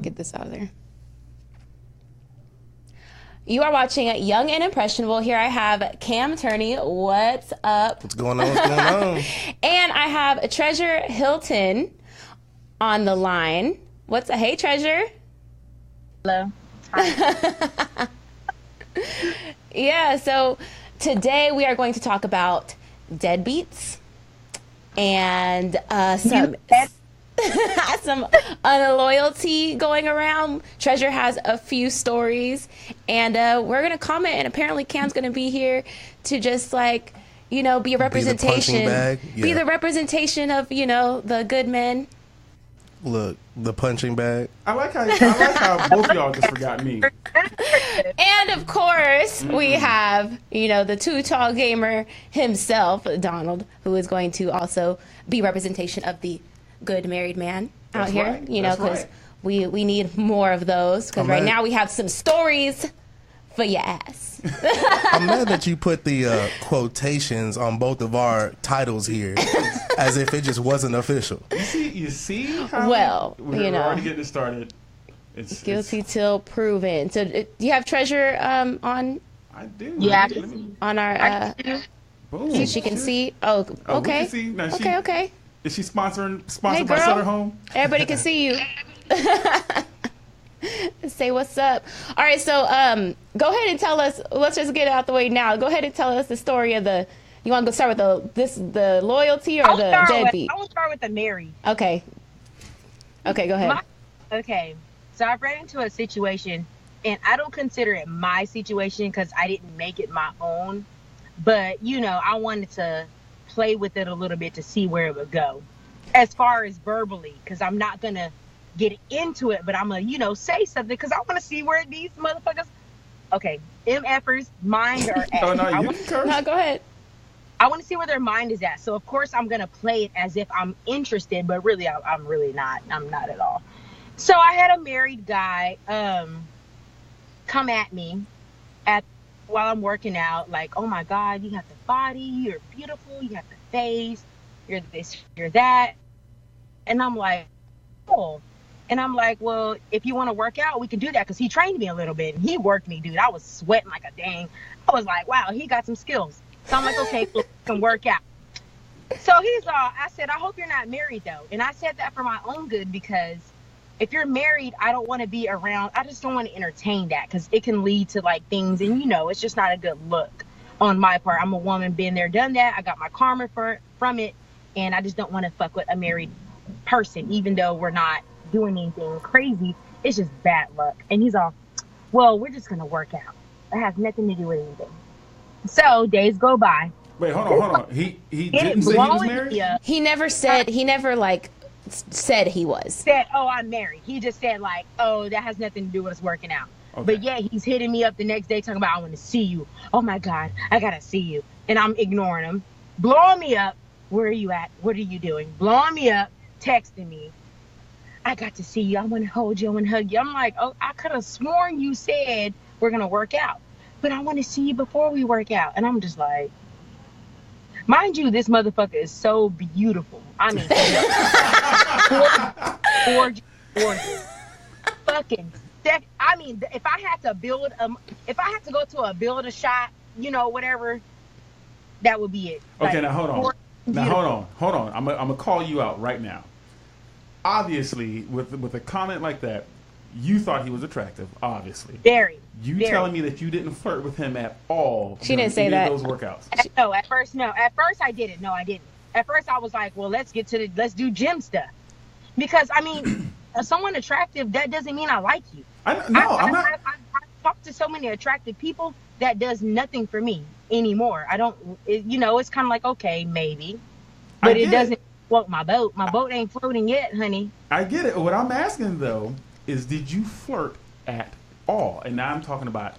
get this out of there. You are watching Young and Impressionable. Here I have Cam Turney. What's up? What's going on? What's going on? And I have Treasure Hilton on the line. Hey, Treasure. Hello. Hi. Yeah, so today we are going to talk about deadbeats and some unloyalty going around. Treasure has a few stories, and we're going to comment, and apparently Cam's going to be here to just be a representation. Be the representation of, the good men. Look, the punching bag. I like how both of y'all just forgot me. And of course, we have, the too tall gamer himself, Donald, who is going to also be representation of the good married man out here. Right. Because we need more of those. Because right now we have some stories for your ass. I'm mad that you put the quotations on both of our titles here, as if it just wasn't official. You see how we're already getting it started. It's guilty till proven. So do you have Treasure on? I do. Yeah. On our boom. So she can see. Oh, okay. We can see. Now, Okay. Is she sponsored Hey, by girl. Sutter Home? Everybody can see you. Say what's up. All right, so go ahead and tell us. Let's just get it out the way now. Go ahead and tell us the story of the. You want to go start with the loyalty or the deadbeat? I will start with the married. Okay. Okay, go ahead. Okay, so I've ran into a situation, and I don't consider it my situation because I didn't make it my own. But I wanted to play with it a little bit to see where it would go, as far as verbally, because I'm not gonna get into it, but I'm gonna say something because I want to see where these motherfuckers. Okay, MFers mind are at. Oh no, you can curse. No, go ahead. I want to see where their mind is at. So of course I'm gonna play it as if I'm interested, but really I'm really not. I'm not at all. So I had a married guy come at me while I'm working out, like, oh my God, you have the body, you're beautiful, you have the face, you're this, you're that. And I'm like, oh. And I'm like, well, if you want to work out, we can do that, because he trained me a little bit and he worked me, dude. I was sweating like a dang. I was like, wow, he got some skills. So I'm like, okay, cool, we can work out. So I said, I hope you're not married though. And I said that for my own good, because if you're married, I don't want to be around. I just don't want to entertain that, because it can lead to things, and it's just not a good look on my part. I'm a woman, been there, done that. I got my karma from it, and I just don't want to fuck with a married person, even though we're not doing anything crazy. It's just bad luck. And he's all, well, we're just gonna work out. It has nothing to do with anything. So days go by. Wait, hold on. He didn't say he was married? He never said. He never said he was. Said, oh, I'm married. He just said oh, that has nothing to do with us working out. Okay. But yeah, he's hitting me up the next day talking about, I want to see you. Oh my God, I gotta see you. And I'm ignoring him, blowing me up. Where are you at? What are you doing? Blowing me up, texting me. I got to see you. I want to hold you. I want to hug you. I'm like, oh, I could have sworn you said we're gonna work out, but I want to see you before we work out. And I'm just like, mind you, this motherfucker is so beautiful. I mean, gorgeous. Fucking I mean, if I had to go to a build a shot, whatever, that would be it. Okay, now hold on. Hold on. I'm gonna call you out right now. Obviously, with a comment like that, you thought he was attractive. Obviously, very. Telling me that you didn't flirt with him at all. She didn't say that. Those workouts. No, at first I didn't. No, I didn't. At first I was like, well, let's do gym stuff, because I mean, someone attractive, that doesn't mean I like you. I'm not. I've talked to so many attractive people that does nothing for me anymore. I don't. It's kind of like, okay, maybe, but it doesn't float my boat. My boat ain't floating yet, honey. I get it. What I'm asking though is, did you flirt at all? And now I'm talking about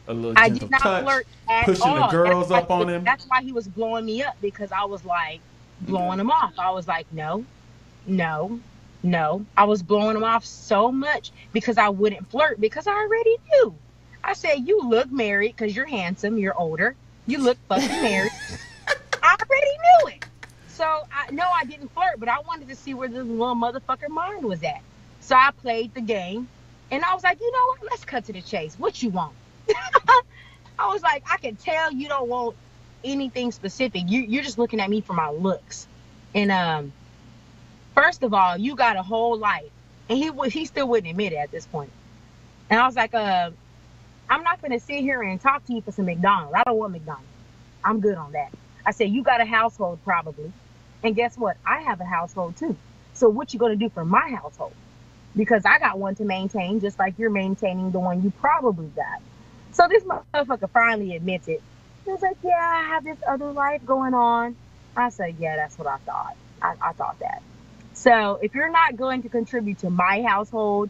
a little gentle I did not touch, flirt at pushing all. the girls up on him. That's why he was blowing me up, because I was like blowing him off. I was like, no. I was blowing him off so much because I wouldn't flirt, because I already knew. I said, you look married because you're handsome, you're older. You look fucking married. I already knew it. So I didn't flirt, but I wanted to see where this little motherfucker mind was at. So I played the game, And I was like, you know what? Let's cut to the chase. What you want? I was like, I can tell you don't want anything specific. You're just looking at me for my looks. And first of all, you got a whole life. And he still wouldn't admit it at this point. And I was like, I'm not gonna sit here and talk to you for some McDonald's. I don't want McDonald's. I'm good on that. I said, you got a household probably. And guess what? I have a household too. So what you gonna do for my household? Because I got one to maintain, just like you're maintaining the one you probably got. So this motherfucker finally admits it. He was like, yeah, I have this other life going on. I said, yeah, that's what I thought. I thought that. So if you're not going to contribute to my household,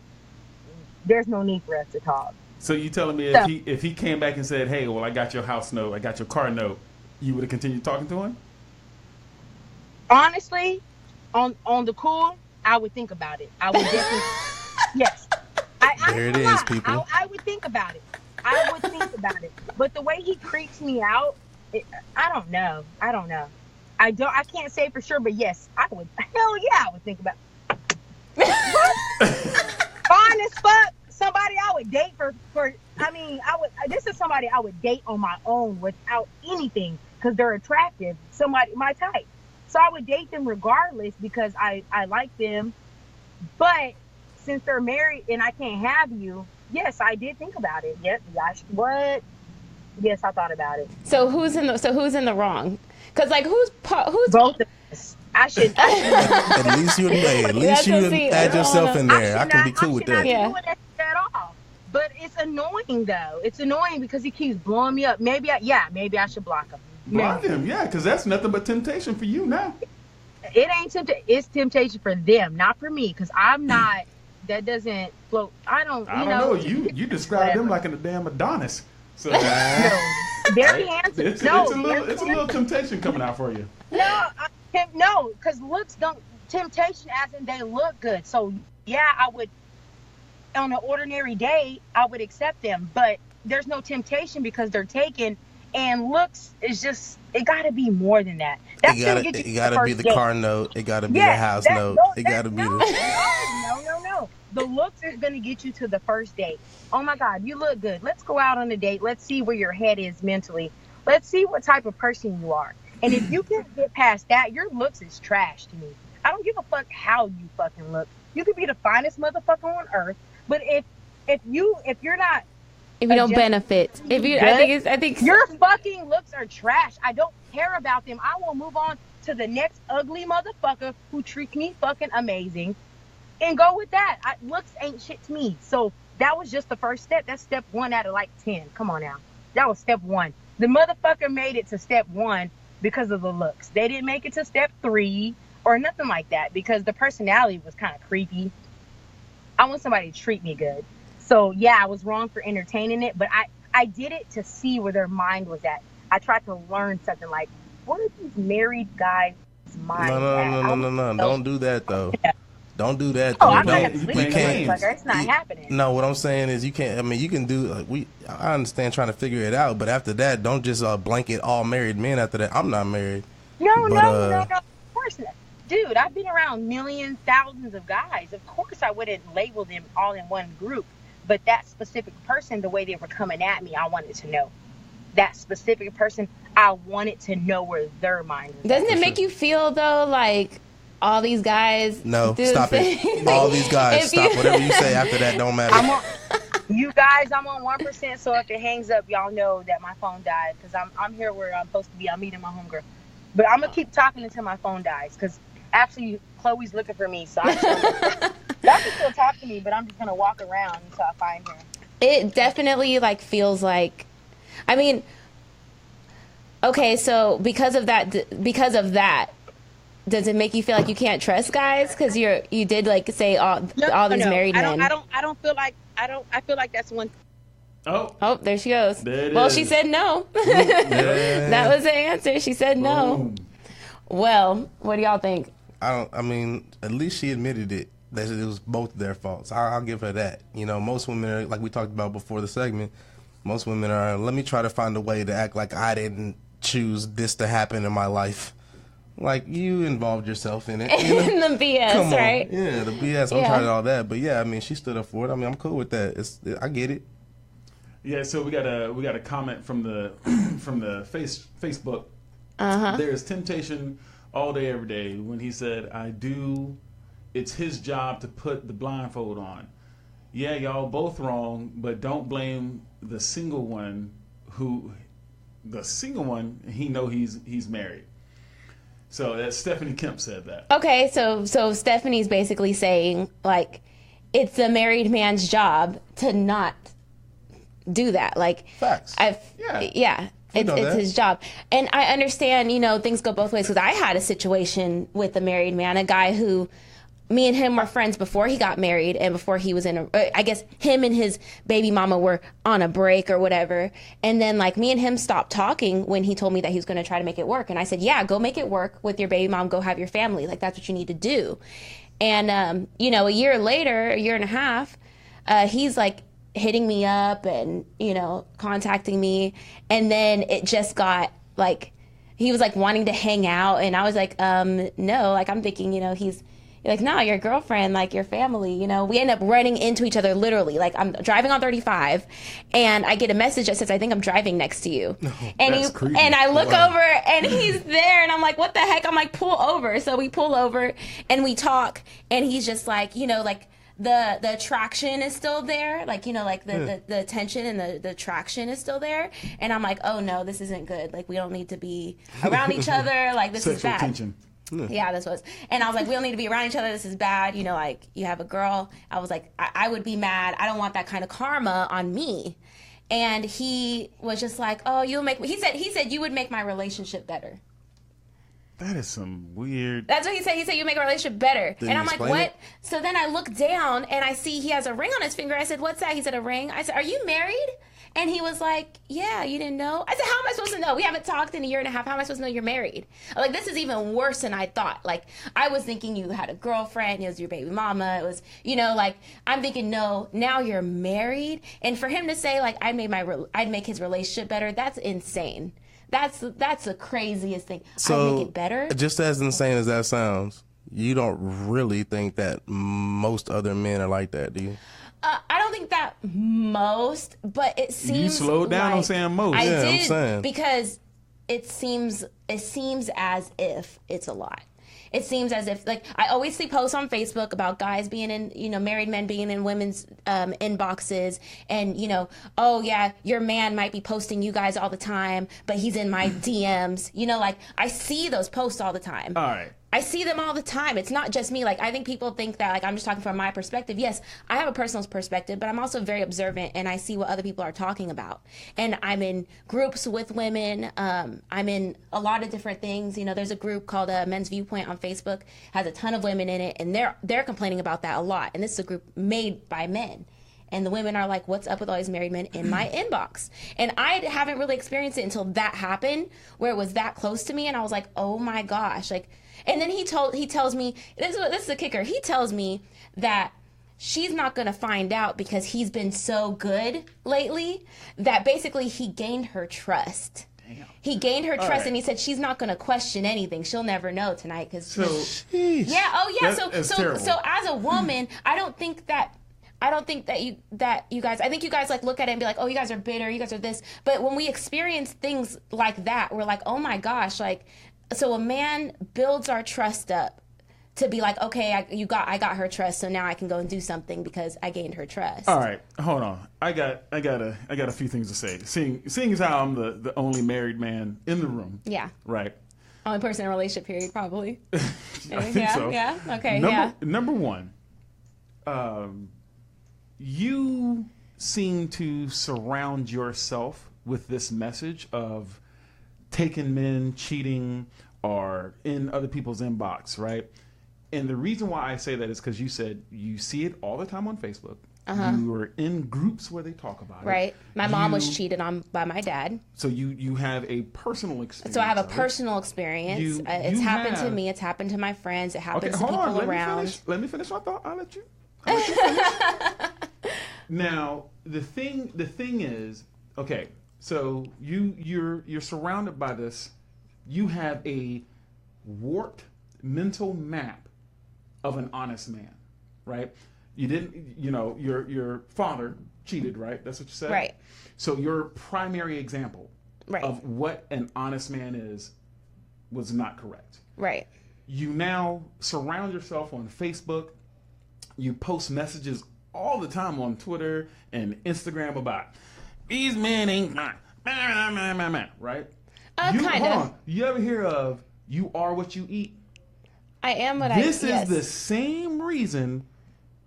there's no need for us to talk. So you telling me if he came back and said, hey, well, I got your house note, I got your car note, you would have continued talking to him? Honestly, on the cool, I would think about it. I would definitely, yes. There it is, people. I would think about it. I would think about it. But the way he creeps me out, I don't know. I can't say for sure, but yes, I would. Hell yeah, I would think about it. Fine as fuck. Somebody I would date this is somebody I would date on my own without anything because they're attractive. Somebody, my type. So I would date them regardless because I like them. But since they're married and I can't have you, yes, I did think about it. Yep. What? Yes, I thought about it. So who's in the wrong? Because like who's both of us? I should. At least you add yourself in there. I can be cool with that. Yeah. At all. But it's annoying though. It's annoying because he keeps blowing me up. Maybe I should block him. Block him, yeah, because that's nothing but temptation for you now. It ain't temptation. It's temptation for them, not for me. Because I'm not. That doesn't float. I don't know. You describe them like a damn Adonis. So no, very handsome. It's a little temptation coming out for you. No, because looks don't temptation as in they look good. So yeah, I would on an ordinary day I would accept them, but there's no temptation because they're taken. And looks is just it got to be more than that. That's it got to be the car note. It got to be the house note. It got to be no. The looks is going to get you to the first date. Oh my God, you look good. Let's go out on a date. Let's see where your head is mentally. Let's see what type of person you are. And if you can get past that, your looks is trash to me. I don't give a fuck how you fucking look. You could be the finest motherfucker on earth, but if you're not. If you don't benefit, I think your fucking looks are trash. I don't care about them. I will move on to the next ugly motherfucker who treats me fucking amazing, and go with that. Looks ain't shit to me. So that was just the first step. That's step 1 out of like 10. Come on now, that was step 1. The motherfucker made it to step 1 because of the looks. They didn't make it to step 3 or nothing like that because the personality was kind of creepy. I want somebody to treat me good. So, yeah, I was wrong for entertaining it, but I did it to see where their mind was at. I tried to learn something like, what are these married guys' minds at? No. Don't do that, though. Yeah. Don't do that. Oh, I'm not going to sleep with a motherfucker. It's not happening. No, what I'm saying is you can't, you can do, I understand trying to figure it out, but after that, don't just blanket all married men after that. I'm not married. No. Of course not. Dude, I've been around millions, thousands of guys. Of course I wouldn't label them all in one group. But that specific person, the way they were coming at me, I wanted to know. That specific person, I wanted to know where their mind was. Doesn't it make you feel, though, like all these guys... No, stop it. All these guys, stop. Whatever you say after that don't matter. You guys, I'm on 1%, so if it hangs up, y'all know that my phone died. Because I'm here where I'm supposed to be. I'm meeting my homegirl. But I'm going to keep talking until my phone dies. Because actually, Chloe's looking for me, so I'm still... Y'all can still talk to me, but I'm just going to walk around until I find her. It definitely, feels like... okay, so because of that, does it make you feel like you can't trust guys? Because you did, say all these married men. I feel like that's one... Oh, there she goes. There she said no. That was the answer. She said no. Boom. Well, what do y'all think? At least she admitted it. That it was both their faults. I'll give her that. Most women are, like we talked about before the segment, most women are, let me try to find a way to act like I didn't choose this to happen in my life. Like, you involved yourself in it. In the BS, Come on. right? Yeah, the BS. I'm tired of all that. But yeah, I mean, she stood up for it. I mean, I'm cool with that. I get it. Yeah, so we got a comment from the Facebook. There's temptation all day, every day. When he said, it's his job to put the blindfold on. Yeah, y'all both wrong, but don't blame the single one. He know he's married. So that Stephanie Kemp said that. Okay, so Stephanie's basically saying, like, it's a married man's job to not do that. Like, facts. It's his job. And I understand, things go both ways, because I had a situation with a married man, a guy who, me and him were friends before he got married, and before he was I guess him and his baby mama were on a break or whatever. And then, like, me and him stopped talking when he told me that he was going to try to make it work. And I said, yeah, go make it work with your baby mom. Go have your family. Like, that's what you need to do. And, a year later, a year and a half, he's like hitting me up and, contacting me. And then it just got like, he was like wanting to hang out. And I was like, no, like, I'm thinking, he's like, no, your girlfriend, like, your family, we end up running into each other literally. Like, I'm driving on 35 and I get a message that says, I think I'm driving next to you. And I look over and he's there and I'm like, what the heck? I'm like, pull over. So we pull over and we talk and he's just like, like, the attraction is still there. Like, like the tension and the attraction is still there. And I'm like, oh no, this isn't good. Like, we don't need to be around each other. Like, this is bad. Tension. Yeah, this was. And I was like, we don't need to be around each other. This is bad. Like, you have a girl. I was like, I would be mad. I don't want that kind of karma on me. And he was just like, oh, you'll make me. He said you would make my relationship better. That is some weird. That's what he said. He said you make a relationship better. And I'm like, what? It? So then I look down and I see he has a ring on his finger. I said, what's that? He said, a ring. I said, are you married? And he was like, yeah, you didn't know? I said, how am I supposed to know? We haven't talked in a year and a half. How am I supposed to know you're married? Like, this is even worse than I thought. Like, I was thinking you had a girlfriend. It was your baby mama. It was, like, I'm thinking, no, now you're married. And for him to say, like, I'd make his relationship better, that's insane. That's the craziest thing. So, I'd make it better. Just as insane as that sounds, you don't really think that most other men are like that, do you? I don't think that most, but it seems. You slowed down on saying most. I did, I'm saying. because it seems as if it's a lot. It seems as if, like, I always see posts on Facebook about guys being in, married men being in women's inboxes, and, oh yeah, your man might be posting you guys all the time, but he's in my DMs. Like, I see those posts all the time. All right. I see them all the time. It's not just me. Like, I think people think that, like, I'm just talking from my perspective. Yes, I have a personal perspective, but I'm also very observant, and I see what other people are talking about. And I'm in groups with women. I'm in a lot of different things. There's a group called Men's Viewpoint on Facebook, has a ton of women in it, and they're complaining about that a lot. And this is a group made by men. And the women are like, what's up with all these married men in my inbox? And I haven't really experienced it until that happened, where it was that close to me, and I was like, oh my gosh, like. And then he tells me, this is the kicker. He tells me that she's not going to find out because he's been so good lately that basically he gained her trust. Damn. He gained her trust, right. And he said she's not going to question anything. She'll never know tonight because. So as a woman, I don't think that you guys. I think you guys like look at it and be like, oh, you guys are bitter. You guys are this. But when we experience things like that, we're like, oh my gosh, like. So a man builds our trust up to be like, okay, I got her trust, so now I can go and do something because I gained her trust. All right, hold on. I got a few things to say. Seeing as how I'm the only married man in the room. Yeah. Right. Only person in a relationship period, probably. I think so. Yeah. Okay. Number one, you seem to surround yourself with this message of taking men, cheating, or in other people's inbox, right? And the reason why I say that is because you said you see it all the time on Facebook. Uh-huh. You are in groups where they talk about it. Right. My mom was cheated on by my dad. So you have a personal experience. So I have a personal experience. It's happened to me. It's happened to my friends. It happens to people around. Let me finish my thought. I'll let you finish. Now, the thing is, okay, so you're surrounded by this. You have a warped mental map of an honest man, right? You didn't, your father cheated, right? That's what you said? Right. So your primary example of what an honest man is was not correct. Right. You now surround yourself on Facebook. You post messages all the time on Twitter and Instagram about these men ain't right? Kind of. You ever hear of you are what you eat? I am what This is the same reason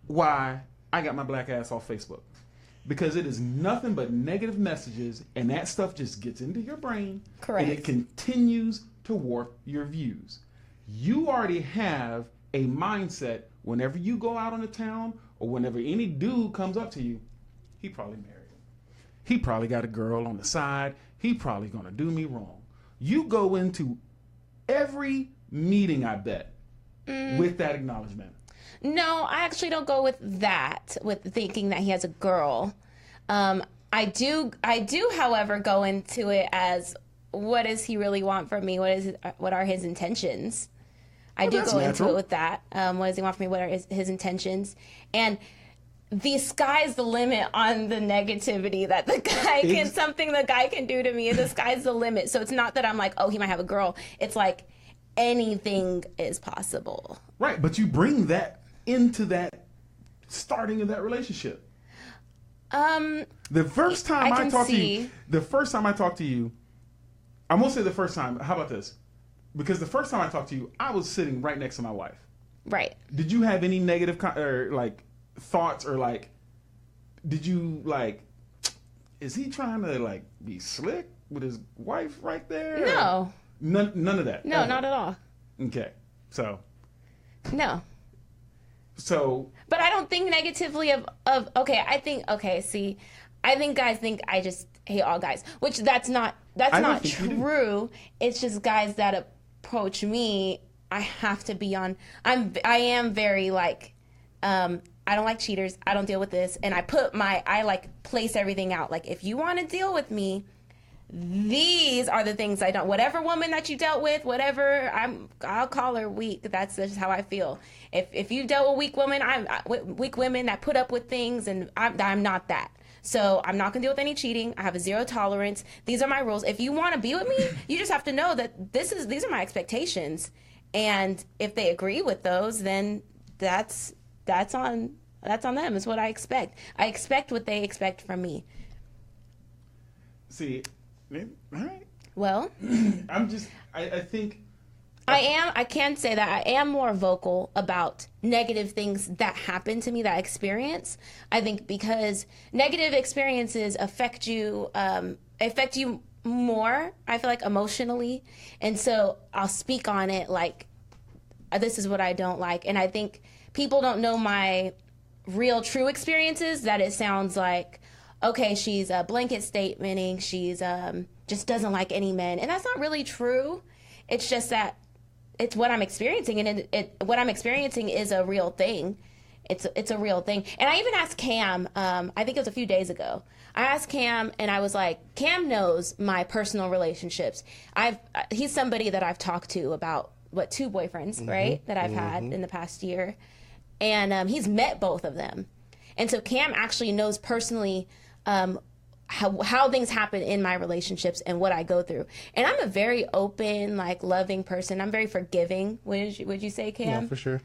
why I got my black ass off Facebook. Because it is nothing but negative messages, and that stuff just gets into your brain. Correct. And it continues to warp your views. You already have a mindset whenever you go out on the town or whenever any dude comes up to you, he probably married. He probably got a girl on the side. He probably going to do me wrong. You go into every meeting, I bet, with that acknowledgement. No, I actually don't go with that, with thinking that he has a girl. I do, however, go into it as, what does he really want from me? What are his intentions? I do go into it with that. What does he want from me? What are his intentions? And the sky's the limit on the negativity that the guy something the guy can do to me. The sky's the limit. So it's not that I'm like, oh, he might have a girl. It's like anything is possible. Right, but you bring that into that starting of that relationship. The first time I talked to you, I won't say the first time. How about this? Because the first time I talked to you, I was sitting right next to my wife. Right. Did you have any negative thoughts or did you is he trying to be slick with his wife right there? No. None of that. No, not at all. Okay. So. No. So. But I don't think negatively of I think guys think I just hate all guys, which that's not true. It's just guys that approach me, I have to be on. I am very I don't like cheaters. I don't deal with this, and I place everything out. Like, if you want to deal with me, these are the things I don't. Whatever woman that you dealt with, I'll call her weak. That's just how I feel. If you dealt with weak women that put up with things, and I'm not that. So I'm not gonna deal with any cheating. I have a zero tolerance. These are my rules. If you want to be with me, you just have to know that these are my expectations, and if they agree with those, then that's on them. It's what I expect. I expect what they expect from me. See. All right. Well, I think I can say that I am more vocal about negative things that happen to me, that I experience. I think because negative experiences affect you more, I feel like, emotionally. And so I'll speak on it like, this is what I don't like. And I think people don't know my real true experiences, that it sounds like, okay, she's a blanket statementing, she's just doesn't like any men. And that's not really true. It's just that it's what I'm experiencing, and what I'm experiencing is a real thing. It's a real thing. And I even asked Cam, I think it was a few days ago. I asked Cam, and I was like, Cam knows my personal relationships. He's somebody that I've talked to about, 2 boyfriends, right, that I've had in the past year. And he's met both of them. And so Cam actually knows personally how things happen in my relationships and what I go through. And I'm a very open, loving person. I'm very forgiving. Would you say, Cam? Yeah, for sure.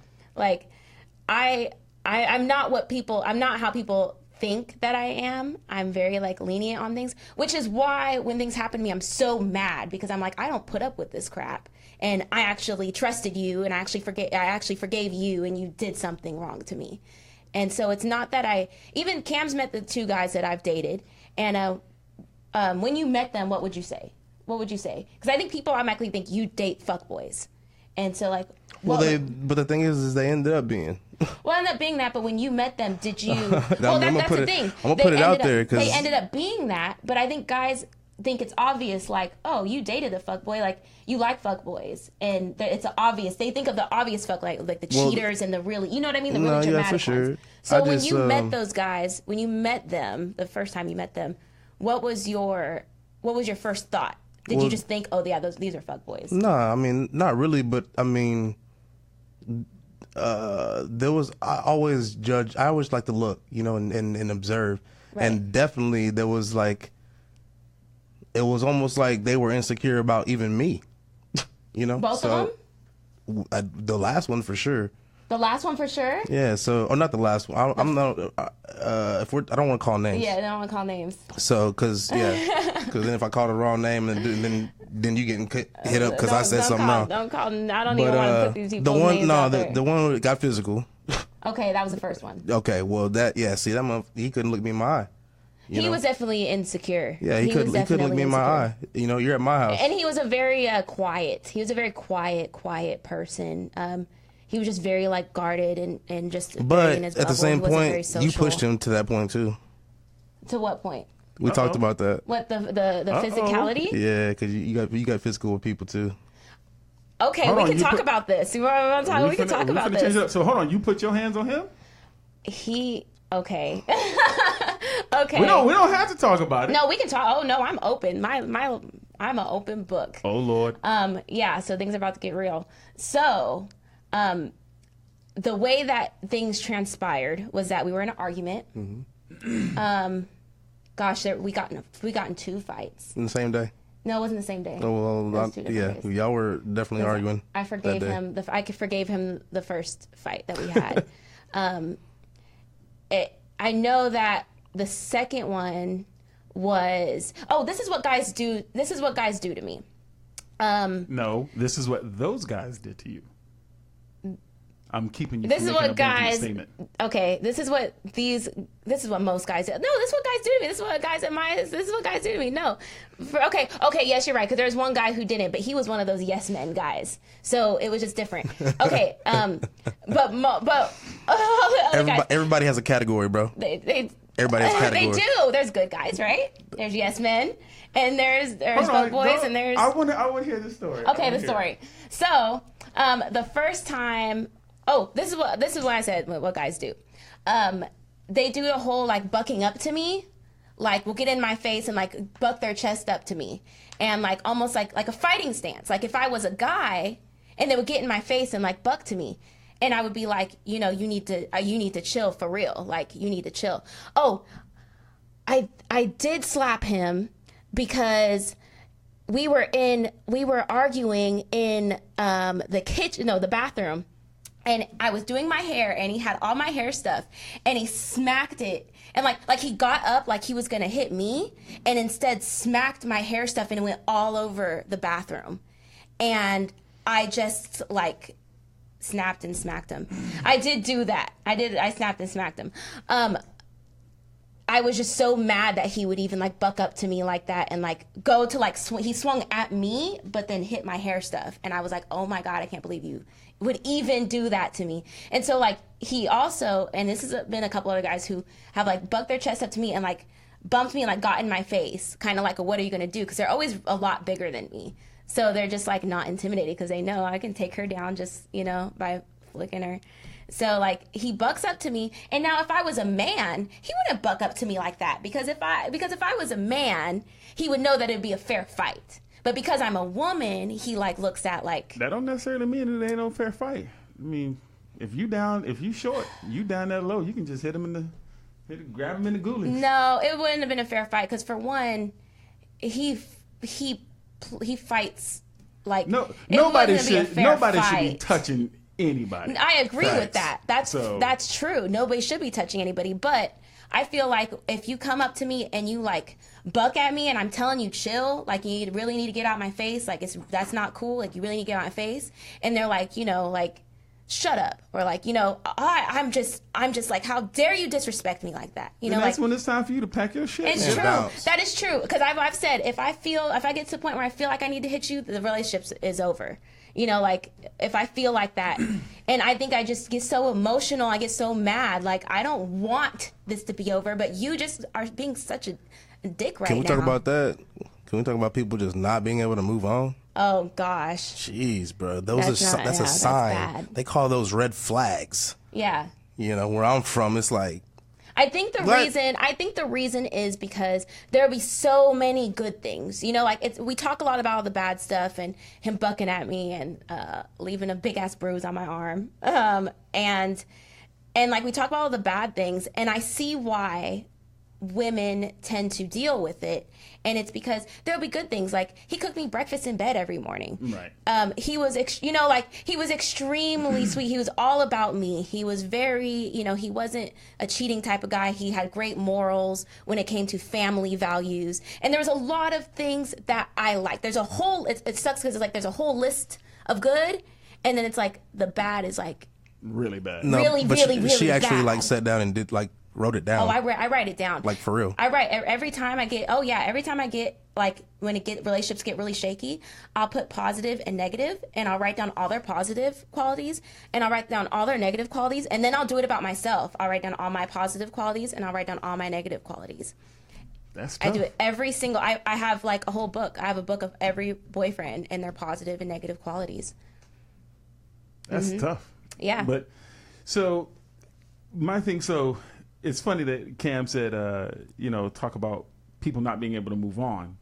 I'm not how people think that I am. I'm very lenient on things, which is why when things happen to me, I'm so mad, because I'm like, I don't put up with this crap. And I actually trusted you, and I actually forgave you, and you did something wrong to me. And so it's not that even Cam's met the 2 guys that I've dated. And when you met them, what would you say? Because I think people automatically think you date fuckboys. And so but the thing is they ended up being. Well, ended up being that, but when you met them, did you? That's the thing. I'm going to put it out there. Because they ended up being that, but I think guys think it's obvious, oh, you dated a fuckboy, you like fuckboys, and it's obvious. They think of the obvious fuck, like the cheaters and the really, you know what I mean, the really dramatic for sure. ones. So when you met those guys, when you met them, the first time you met them, what was your first thought? Did you just think, oh yeah, these are fuckboys? No, I mean not really, but I mean, there was I always like to look, and observe, right. And definitely there was like, it was almost like they were insecure about even me, Both of them. The last one for sure. The last one for sure. Yeah. So, not the last one. I'm not. I don't want to call names. Yeah, I don't want to call names. So, because then if I call the wrong name, then you getting hit up because I said something wrong. Don't call. I don't even want to put these people's names out there. The one that got physical. Okay, that was the first one. Okay, well see that he couldn't look me in my eye. He was definitely insecure. Yeah, he couldn't look me in my eye. You're at my house. And he was a very quiet. He was a very quiet person. He was just very like guarded and just. But in his at the same point, you pushed him to that point too. To what point? We talked about that. What the physicality? Yeah, because you got physical with people too. Okay, we can talk about this. We can talk about this. So hold on, you put your hands on him? Okay. Okay. We don't have to talk about it. No, we can talk. Oh no, I'm open. I'm an open book. Oh Lord. Yeah. So things are about to get real. So, the way that things transpired was that we were in an argument. Mm-hmm. Gosh, we got in 2 fights. In the same day? No, it wasn't the same day. Oh well, yeah, y'all were definitely arguing. I forgave him. I forgave him the first fight that we had. I know that the second one was. Oh, this is what guys do. This is what guys do to me. No, this is what those guys did to you. I'm keeping you. This is what guys. Statement. Okay, this is what most guys do. No, this is what guys do to me. This is what guys do to me. No, okay, yes, you're right. Because there's one guy who didn't, but he was one of those yes men guys. So it was just different. Okay, but everybody has a category, bro. Everybody has a category. They do. There's good guys, right? There's yes men, and there's fuck boys, and there's. I want to hear the story. Okay, the story. So the first time. Oh, this is what I said. What guys do? They do the whole like bucking up to me, like will get in my face and like buck their chest up to me, and like almost like a fighting stance. Like if I was a guy, and they would get in my face and like buck to me, and I would be like, you need to chill for real. Like you need to chill. Oh, I did slap him because we were arguing in the kitchen, the bathroom. And I was doing my hair, and he had all my hair stuff, and he smacked it, and like he got up like he was gonna hit me, and instead smacked my hair stuff, and it went all over the bathroom, and I just like snapped and smacked him. I did do that. I snapped and smacked him. I was just so mad that he would even like buck up to me like that and like go to like he swung at me, but then hit my hair stuff, and I was like, oh my God, I can't believe you would even do that to me. And so like he also, and this has been a couple other guys who have like bucked their chest up to me and like bumped me and like got in my face, kind of like what are you gonna do, because they're always a lot bigger than me, so they're just like not intimidated because they know I can take her down just by flicking her. So like he bucks up to me, and now if I was a man, he wouldn't buck up to me like that, because if I was a man, he would know that it'd be a fair fight. But because I'm a woman, he like looks at like. That don't necessarily mean it ain't no fair fight. I mean, if you short, you down that low, you can just grab him in the goolies. No, it wouldn't have been a fair fight, because for one, he fights like. No, nobody should be touching anybody. I agree with that. That's true. Nobody should be touching anybody, but I feel like if you come up to me and you like buck at me and I'm telling you chill, like you really need to get out my face, like that's not cool, like you really need to get out my face, and they're like, like shut up, or like, I'm just like, how dare you disrespect me like that, and that's when it's time for you to pack your shit. It's true. That is true, because I've said if I get to the point where I feel like I need to hit you, the relationship is over. Like if I feel like that, and I think I just get so emotional, I get so mad, like I don't want this to be over, but you just are being such a dick right now. Can we talk about that? Can we talk about people just not being able to move on? Oh gosh. Jeez, bro, that's a sign. They call those red flags. Yeah. Where I'm from, it's like. I think the reason is because there'll be so many good things. You know, like we talk a lot about all the bad stuff and him bucking at me and leaving a big ass bruise on my arm. And like we talk about all the bad things, and I see why women tend to deal with it, and it's because there'll be good things, like he cooked me breakfast in bed every morning. Right. He was he was extremely sweet. He was all about me. He was very, he wasn't a cheating type of guy. He had great morals when it came to family values, and there was a lot of things that I liked. There's a whole it sucks because it's like there's a whole list of good, and then it's like the bad is like really bad. No, really she actually bad. like sat down and did like wrote it down. Oh, I write it down. Like for real. I write every time I get. Oh yeah, every time I get like when relationships get really shaky, I'll put positive and negative, and I'll write down all their positive qualities, and I'll write down all their negative qualities, and then I'll do it about myself. I'll write down all my positive qualities, and I'll write down all my negative qualities. That's tough. I do it every single. I have like a whole book. I have a book of every boyfriend and their positive and negative qualities. That's tough. Yeah. But so my thing. So it's funny that Cam said, talk about people not being able to move on.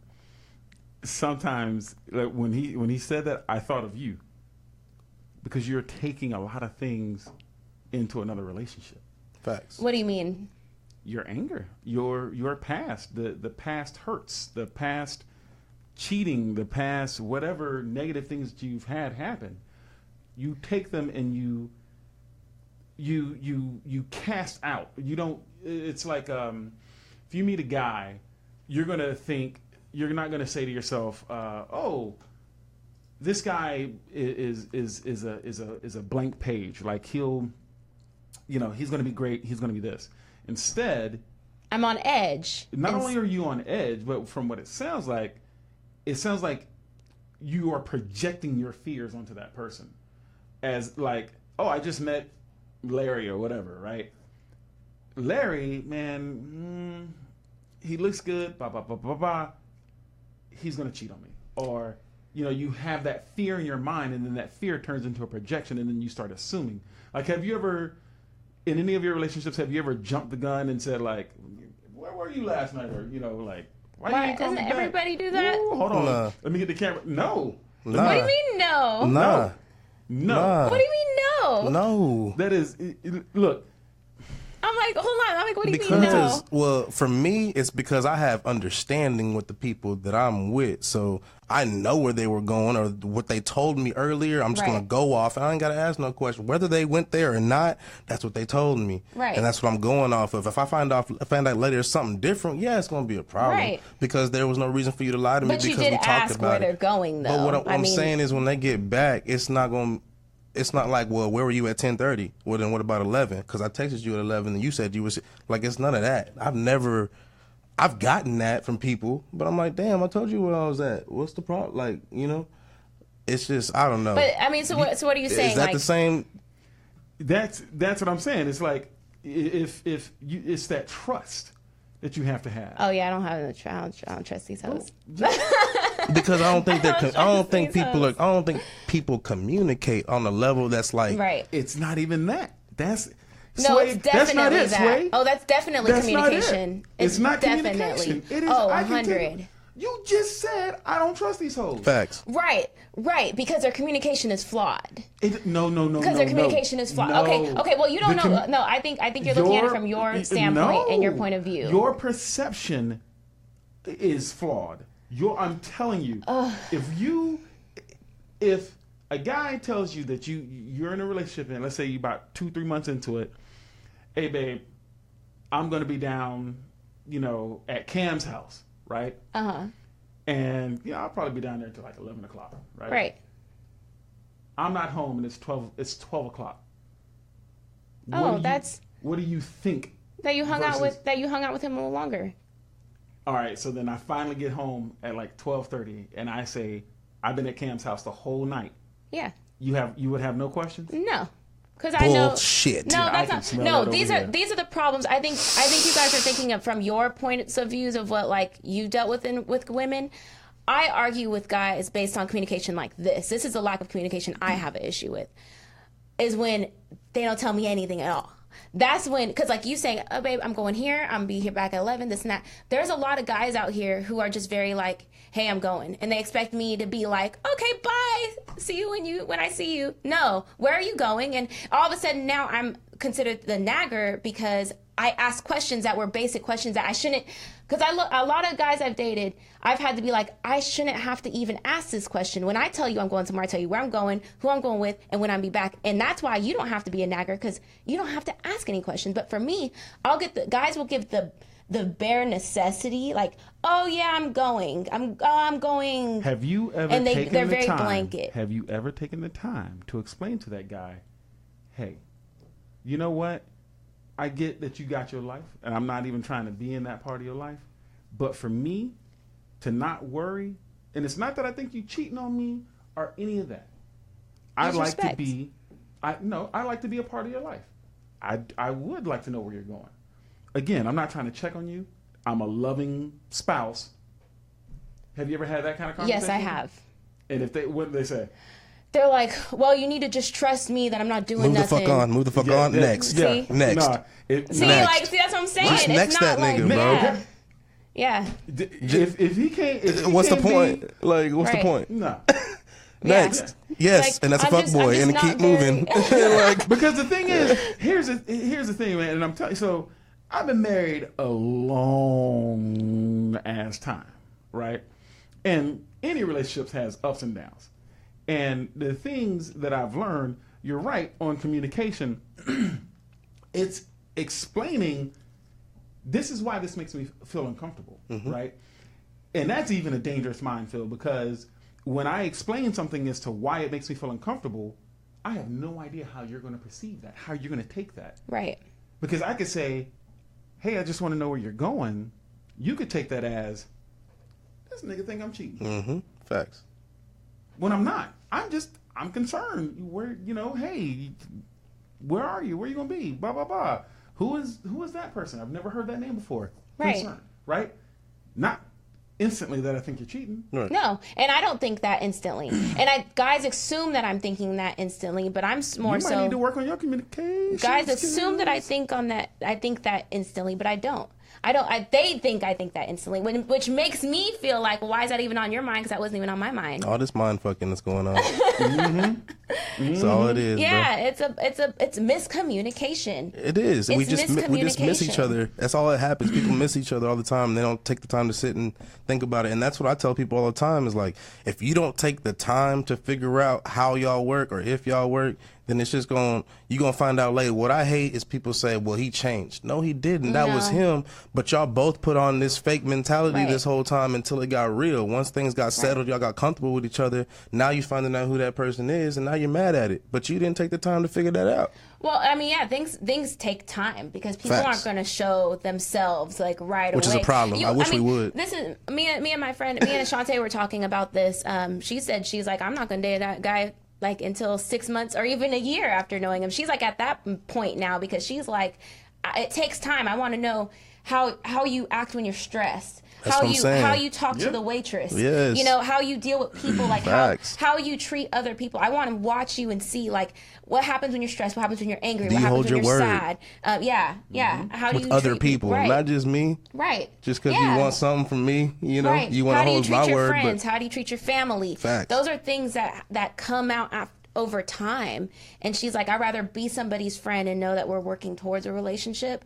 Sometimes, like when he said that, I thought of you, because you're taking a lot of things into another relationship. Facts. What do you mean? Your anger, your past, the past hurts, the past cheating, the past whatever negative things that you've had happen. You take them and you cast out. You don't. It's like if you meet a guy, you're not gonna say to yourself, "Oh, this guy is a blank page. Like he's gonna be great. He's gonna be this." Instead, I'm on edge. Not only are you on edge, but from what it sounds like you are projecting your fears onto that person, as like, "Oh, I just met Larry or whatever, right? Larry, man, he looks good, blah, blah, blah, blah, blah. He's going to cheat on me." Or, you have that fear in your mind, and then that fear turns into a projection, and then you start assuming. Like, have you ever, in any of your relationships, have you ever jumped the gun and said, like, "Where were you last night?" Or, like, why you doesn't everybody do that? Ooh, hold on. Nah. Let me get the camera. No. Nah. What do you mean no? Nah. No. Nah. What do you mean no? No. That is, look. I'm like, hold on. I'm like, what do you mean no? Because, well, for me, it's because I have understanding with the people that I'm with. So I know where they were going or what they told me earlier. I'm just going to go off, and I ain't got to ask no question. Whether they went there or not, that's what they told me. Right. And that's what I'm going off of. If I find out later there's something different, yeah, it's going to be a problem. Right. Because there was no reason for you to lie to me But because you did we talked ask about where it. they're going, though. But what I'm saying is when they get back, it's not like, well, where were you at 10:30? Well, then what about 11? Because I texted you at 11 and you said you was like, it's none of that. I've gotten that from people, but I'm like, damn, I told you where I was at. What's the problem? Like, it's just, I don't know. But I mean, so what are you saying? Is that the same? That's what I'm saying. It's like it's that trust that you have to have. Oh yeah, I don't trust these hoes. Because I don't think people communicate on a level that's like, right. It's not even that. That's no, Sway, it's definitely that's not it, that. Sway. Oh, that's definitely That's communication. Not it. It's not definitely. communication. It is. Oh, I can tell 100. You just said I don't trust these hoes. facts. Right, because their communication is flawed. No. Because their communication is flawed. No. Okay. Well, you don't know. No, I think you're looking at it from your standpoint and your point of view. Your perception is flawed. I'm telling you, if a guy tells you that you're in a relationship and let's say you about 2-3 months into it, hey babe, I'm gonna be down, at Cam's house, right? And I'll probably be down there until like 11 o'clock, right? Right. I'm not home and it's 12 o'clock. What do you think? That you hung out with him a little longer. All right, so then I finally get home at like 12:30 and I say, I've been at Cam's house the whole night. Yeah. You would have no questions? No. Because I know Bullshit. No, that's not. No, these are the problems. I think you guys are thinking of from your points of views of what like you dealt with with women. I argue with guys based on communication like this. This is a lack of communication I have an issue with. Is when they don't tell me anything at all. that's when, because like you saying, oh babe, I'm going here, I'm gonna be here back at 11, this and that. There's a lot of guys out here who are just very like, hey, I'm going, and they expect me to be like, okay, bye, see you when I see you. No, where are you going? And all of a sudden now I'm considered the nagger because I ask questions that were basic questions that I shouldn't. Because a lot of guys I've dated, I've had to be like, I shouldn't have to even ask this question. When I tell you I'm going somewhere, I tell you where I'm going, who I'm going with, and when I'll be back. And that's why you don't have to be a nagger, because you don't have to ask any questions. But for me, guys will give the bare necessity, like, oh yeah, I'm going. I'm going. Have you ever and taken they're the very time, blanket. Have you ever taken the time to explain to that guy, hey, you know what? I get that you got your life, and I'm not even trying to be in that part of your life. But for me, to not worry, and it's not that I think you cheating on me or any of that. I like to be a part of your life. I would like to know where you're going. Again, I'm not trying to check on you. I'm a loving spouse. Have you ever had that kind of conversation? Yes, I have. And what do they say? They're like, well, you need to just trust me that I'm not doing nothing. Move the fuck on. Next. See? Next. Nah, next. That's what I'm saying. Just it's next not that like, nigga, bro. Yeah. If he can't, what's the point? What's the point? No. Next. Yes, like, and that's a fuck boy, and keep moving. Because the thing is, here's the thing, man, and I'm telling you, so I've been married a long ass time, right? And any relationships has ups and downs. And the things that I've learned, you're right, on communication, it's explaining, this is why this makes me feel uncomfortable, right? And that's even a dangerous minefield, because when I explain something as to why it makes me feel uncomfortable, I have no idea how you're going to perceive that, how you're going to take that. Right. Because I could say, hey, I just want to know where you're going. You could take that as, this nigga think I'm cheating. Facts. When I'm not. I'm concerned. Where, hey, where are you? Where are you going to be? Blah, blah, blah. Who is that person? I've never heard that name before. Right. Concerned, right? Not instantly that I think you're cheating. Right. No, and I don't think that instantly. And guys assume that I'm thinking that instantly, but I'm more so. You might need to work on your communication. Guys assume that I think that instantly, but I don't. They think I think that instantly, which makes me feel like, well, why is that even on your mind? Because that wasn't even on my mind. All this mind fucking that's going on. That's all it is. Yeah, bro. it's miscommunication. It is. We just miss each other. That's all that happens. People miss each other all the time. They don't take the time to sit and think about it. And that's what I tell people all the time is like, if you don't take the time to figure out how y'all work or if y'all work, then it's just you're gonna find out later. What I hate is people say, well, he changed. No, he didn't. That was him. But y'all both put on this fake mentality this whole time until it got real. Once things got settled, y'all got comfortable with each other. Now you finding out who that person is, and now you're mad at it. But you didn't take the time to figure that out. Well, I mean, yeah, things take time because people aren't going to show themselves like right away. Which is a problem. I wish we would. This is me and my friend, me and Ashante were talking about this. She said she's like, I'm not going to date that guy like until 6 months or even a year after knowing him. She's like at that point now because she's like, it takes time. I want to know how you act when you're stressed. That's How you talk to the waitress. Yes. How you deal with people, like how you treat other people. I want to watch you and see like what happens when you're stressed, what happens when you're angry, what happens when you're sad. How do you with other treat people, not just me. Right. Just because you want something from me, you want to hold my word. How do you treat your friends? How do you treat your family? Facts. Those are things that come out over time. And she's like, I'd rather be somebody's friend and know that we're working towards a relationship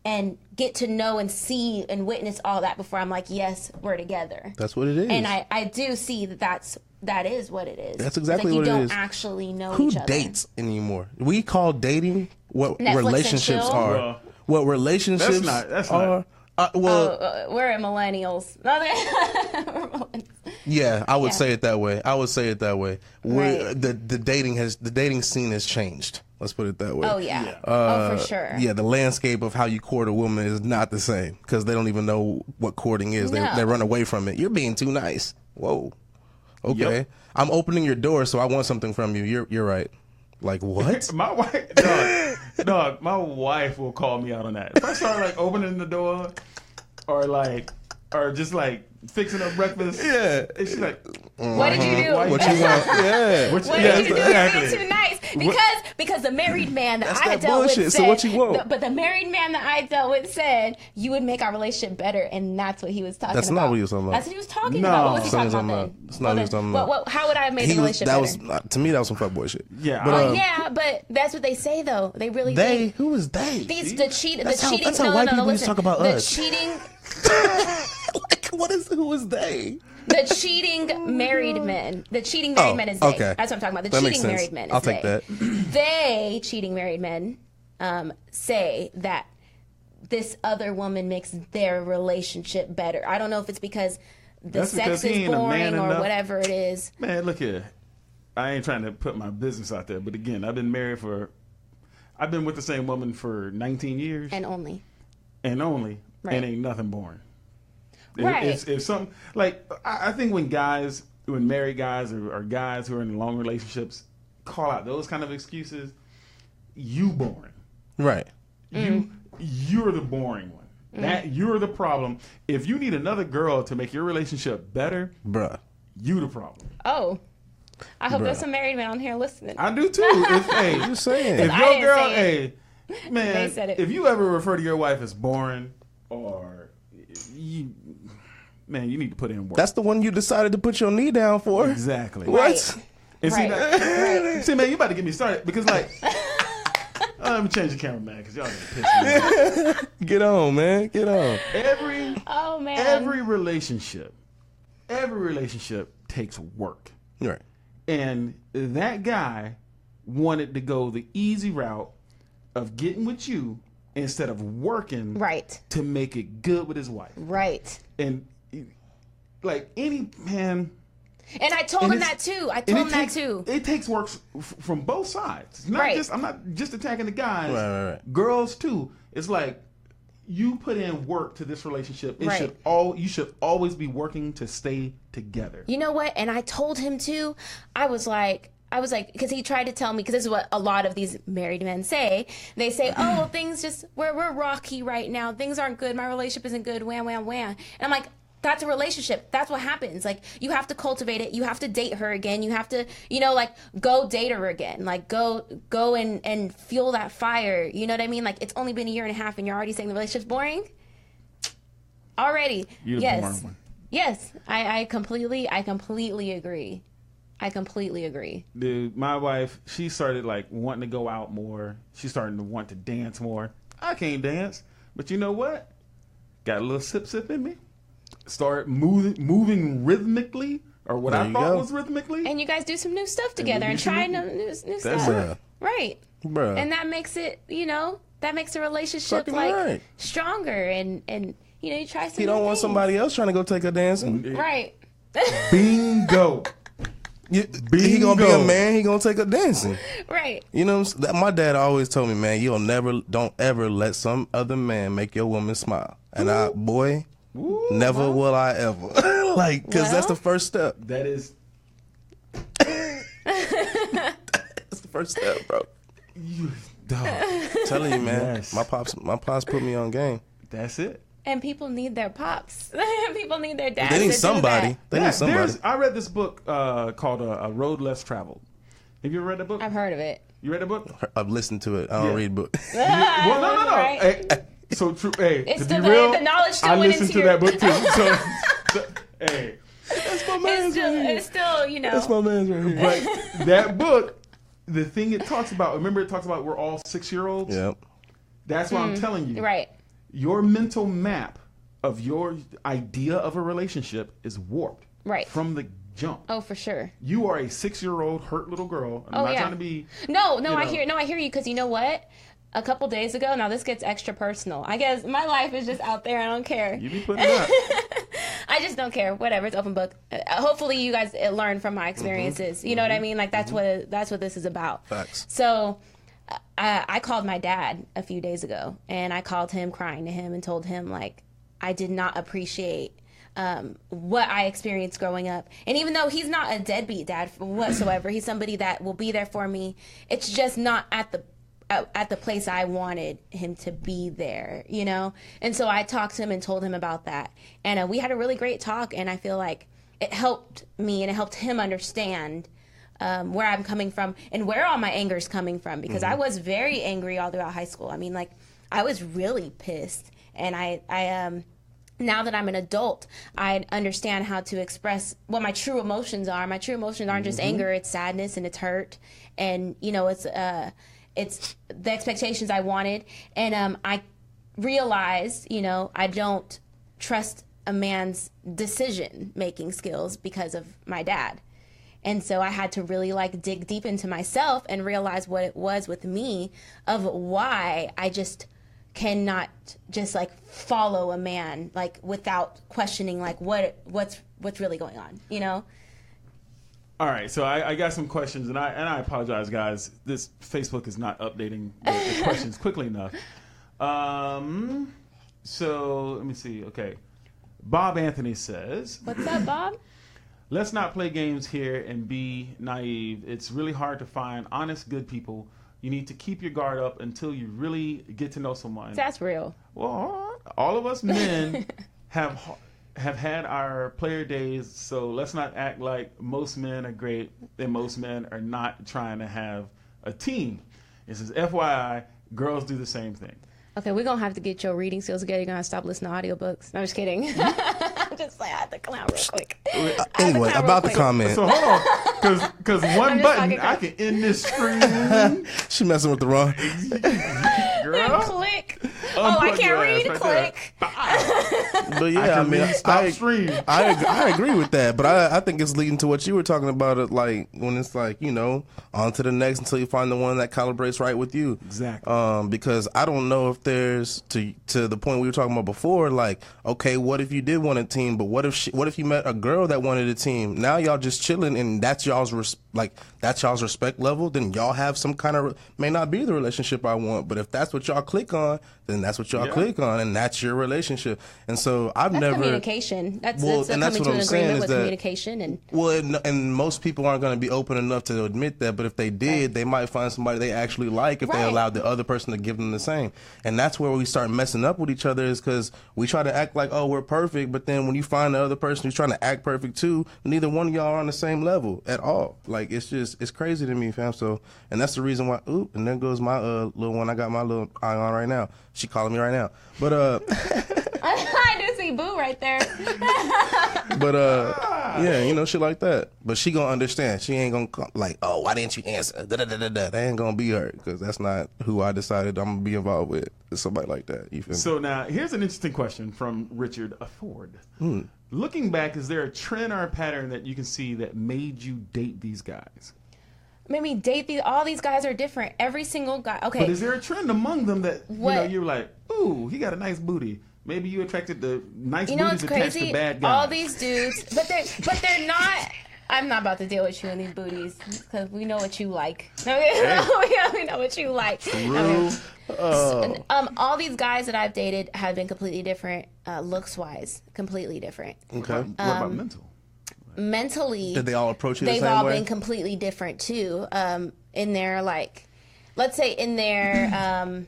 and get to know and see and witness all that before I'm like, yes, we're together. That's what it is. And I do see that is what it is. That's exactly what it is. You don't actually know each other. Who dates anymore? We call dating what Netflix relationships are. What relationships are. We're millennials. Yeah, I would say it that way. Right. The dating scene has changed. Let's put it that way. Oh, yeah. For sure. Yeah, the landscape of how you court a woman is not the same because they don't even know what courting is. No. They run away from it. You're being too nice. Whoa. Okay. Yep. I'm opening your door, so I want something from you. You're right. Like, what? My wife, dog, my wife will call me out on that. If I start like opening the door or just like fixing up breakfast. Yeah. And she's like, what did you do? What you want? Yeah. What did you do to be too nice? Because because the married man that That's I that dealt bullshit. with So said, what you want? but the married man that I dealt with said you would make our relationship better, and that's what he was talking about. That's not what he was talking about. That's what he was talking No. about. What was he That's not talking what about he's then? That's not what he's talking about. How would I have made the He was, relationship that better? was to me that was some fuckboy shit. Yeah, but Yeah, but that's what they say though. They really they do. who is they? The cheating. That's how no, white no, people listen. used to talk about the us. cheating. Like, who is they? The cheating married men. The cheating married men is they. Okay. That's what I'm talking about. The That makes cheating sense. married men is I'll take they. that. They, cheating married men, say that this other woman makes their relationship better. I don't know if it's because the That's because sex he is ain't a man boring or enough. whatever it is. Man, look here. I ain't trying to put my business out there, but again, I've been with the same woman for 19 years. And only. And only. Right. And ain't nothing boring. Right. If something, like, I think when married guys or guys who are in long relationships call out those kind of excuses, you boring. Right. You're the boring one. That you're the problem. If you need another girl to make your relationship better, Bruh. you the problem. Oh. I hope Bruh. there's some married men on here listening. I do too. Hey, Just saying. if I your didn't girl, say hey, man, They said it. if you ever refer to your wife as boring or you need to put in work. That's the one you decided to put your knee down for. exactly. What? Right. And see, Right. see, man, you about to get me started because, like, let me change the camera, man, because y'all gonna piss me off. Get on, man. Get on. Oh, man. Every relationship takes work. Right. And that guy wanted to go the easy route of getting with you instead of working Right. to make it good with his wife. Right. And like any man, And I told and him it's- that too. I and told it him that takes- too. It takes work from both sides. It's not Right. just I'm not just attacking the guys. Right. Girls too. It's like you put in work to this relationship. It Right. you should always be working to stay together. You know what? And I told him too. I was like, because he tried to tell me, because this is what a lot of these married men say. They say, oh, well, things just, we're rocky right now. Things aren't good. My relationship isn't good. Wham, wham, wham. And I'm like, that's a relationship. That's what happens. Like, you have to cultivate it. You have to date her again. You have to, like, go date her again. Like, go and fuel that fire. You know what I mean? Like, it's only been a year and a half and you're already saying the relationship's boring? Already. You're the Yes. boring one. Yes. I completely agree. I completely agree. Dude, my wife, she started like wanting to go out more. She's starting to want to dance more. I can't dance, but you know what? Got a little sip in me. Start moving rhythmically, or what There I you thought go. was rhythmically. And you guys do some new stuff together do and some try new- new That's stuff. it. Right. Bruh. And that makes it, that makes a relationship Fucking like right. stronger and you try some He don't new want things. somebody else trying to go take her dancing. Right. Bingo. He gonna be a Bingo. man. He gonna take her dancing. Right. You know, what I'm saying? My dad always told me, man, don't ever let some other man make your woman smile. And never will I ever. Like, because that's Well. the first step. That is, That's the first step, bro. you, dog. I'm telling you, man. Yes. My pops put me on game. That's it. And people need their pops. People need their dads. They to need do somebody. that. They need somebody. I read this book called A Road Less Traveled. Have you ever read that book? I've heard of it. You read the book? I've listened to it. I don't Yeah. read books. Well, no. Right. Hey, so true. Hey, It's to still be real, the knowledge still I went listened into to your- that book too. So, hey, That's my man's right here. It's still, That's my man's right here. but that book, the thing it talks about. Remember, it talks about we're all 6-year-olds. Yep. That's what I'm telling you. right. Your mental map of your idea of a relationship is warped. Right. From the jump. Oh, for sure. You are a 6-year-old hurt little girl. I'm not trying to be. No, you I know. hear you, because you know what? A couple days ago, now this gets extra personal. I guess my life is just out there. I don't care. You be putting it up. I just don't care. Whatever. It's open book. Hopefully, you guys learn from my experiences. You know what I mean? Like that's what this is about. Facts. So, I called my dad a few days ago, and I called him, crying to him, and told him like I did not appreciate what I experienced growing up. And even though he's not a deadbeat dad whatsoever, he's somebody that will be there for me. It's just not at the place I wanted him to be there, you know? And so I talked to him and told him about that. And we had a really great talk, and I feel like it helped me and it helped him understand where I'm coming from and where all my anger is coming from, because I was very angry all throughout high school. I mean, like, I was really pissed, and I now that I'm an adult, I understand how to express what my true emotions are. My true emotions aren't just anger; it's sadness and it's hurt, and you know, it's the expectations I wanted, and I realized, you know, I don't trust a man's decision-making skills because of my dad. And so I had to really like dig deep into myself and realize what it was with me of why I just cannot just like follow a man like without questioning like what's really going on, you know? All right, so I got some questions, and I apologize, guys. This Facebook is not updating the questions quickly enough. So let me see. Okay, Bob Anthony says, "What's up, Bob? Let's not play games here and be naive. It's really hard to find honest, good people. You need to keep your guard up until you really get to know someone." That's real. Well, all of us men have had our player days, so let's not act like most men are great and most men are not trying to have a team. It says, FYI, girls do the same thing. Okay, we're going to have to get your reading skills together. You're going to stop listening to audiobooks. No, I'm just kidding. I'm just like, I have to clown real quick. Anyway, about the comment. So hold on, because one button, I can end this screen. She messing with the wrong. Girl. Click. Oh, I can't read. Click. But yeah, I mean, I agree with that. But I think it's leading to what you were talking about. It like when it's like, you know, on to the next until you find the one that calibrates right with you. Exactly. Because I don't know if there's to the point we were talking about before. Like, okay, what if you did want a team? But what if you met a girl that wanted a team? Now y'all just chilling, and that's y'all's respect level. Then y'all have some kind of may not be the relationship I want, but if that's what y'all click on, then that's what y'all click on, and that's your relationship. And so that's never communication. That's coming to an agreement with communication, and most people aren't going to be open enough to admit that. But if they did, they might find somebody they actually like if they allowed the other person to give them the same. And that's where we start messing up with each other, is because we try to act like, oh, we're perfect, but then when you find the other person who's trying to act perfect too, neither one of y'all are on the same level at all. Like, it's crazy to me, fam. So, and that's the reason why. Oop, and there goes my little one. I got my little eye on right now. She calling me right now. But I do see Boo right there. But yeah, you know, shit like that. But she gonna understand. She ain't gonna like, oh, why didn't you answer? That ain't gonna be her, because that's not who I decided I'm gonna be involved with. It's somebody like that. You feel me? So now here's an interesting question from Richard Afford. Looking back, is there a trend or a pattern that you can see that made you date these guys? Made me date all these guys are different. Every single guy. Okay. But is there a trend among them that you know, you're like, ooh, he got a nice booty? Maybe you attracted the nice booties attached to bad guys. All these dudes, but they're not. I'm not about to deal with you and these booties, because we know what you like. Hey. We know what you like. True. All these guys that I've dated have been completely different, looks wise, completely different. Okay. What about mental? Mentally, did they all approach you the same they've all way? been completely different too. In their, like, let's say in their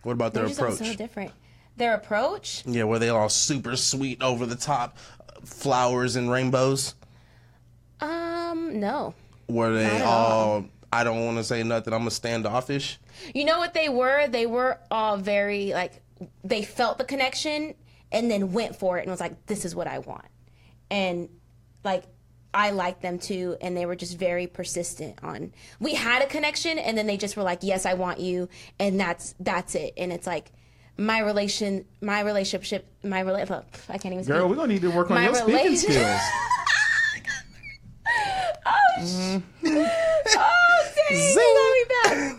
what about their approach? So different. Their approach? Yeah, were they all super sweet, over the top, flowers and rainbows? No. Were they all, I don't want to say nothing, I'm a standoffish? You know what they were? They were all very, like, they felt the connection and then went for it and was like, this is what I want. And, like, I liked them too, and they were just very persistent on, we had a connection, and then they just were like, yes, I want you, and that's it. And it's like, I can't even speak. Girl, we're going to need to work on your speaking skills. Oh, dang, you got me back.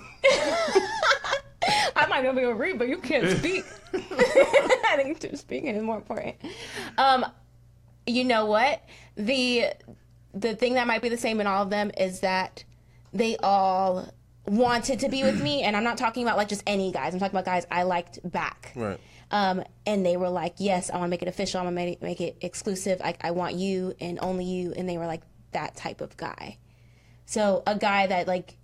I might not be able to read, but you can't speak. I think speaking is more important. You know what? The thing that might be the same in all of them is that they all wanted to be with me, and I'm not talking about like just any guys. I'm talking about guys I liked back. Right. And they were like, yes, I want to make it official. I want to make it exclusive. I want you and only you. And they were like that type of guy. So a guy that, like,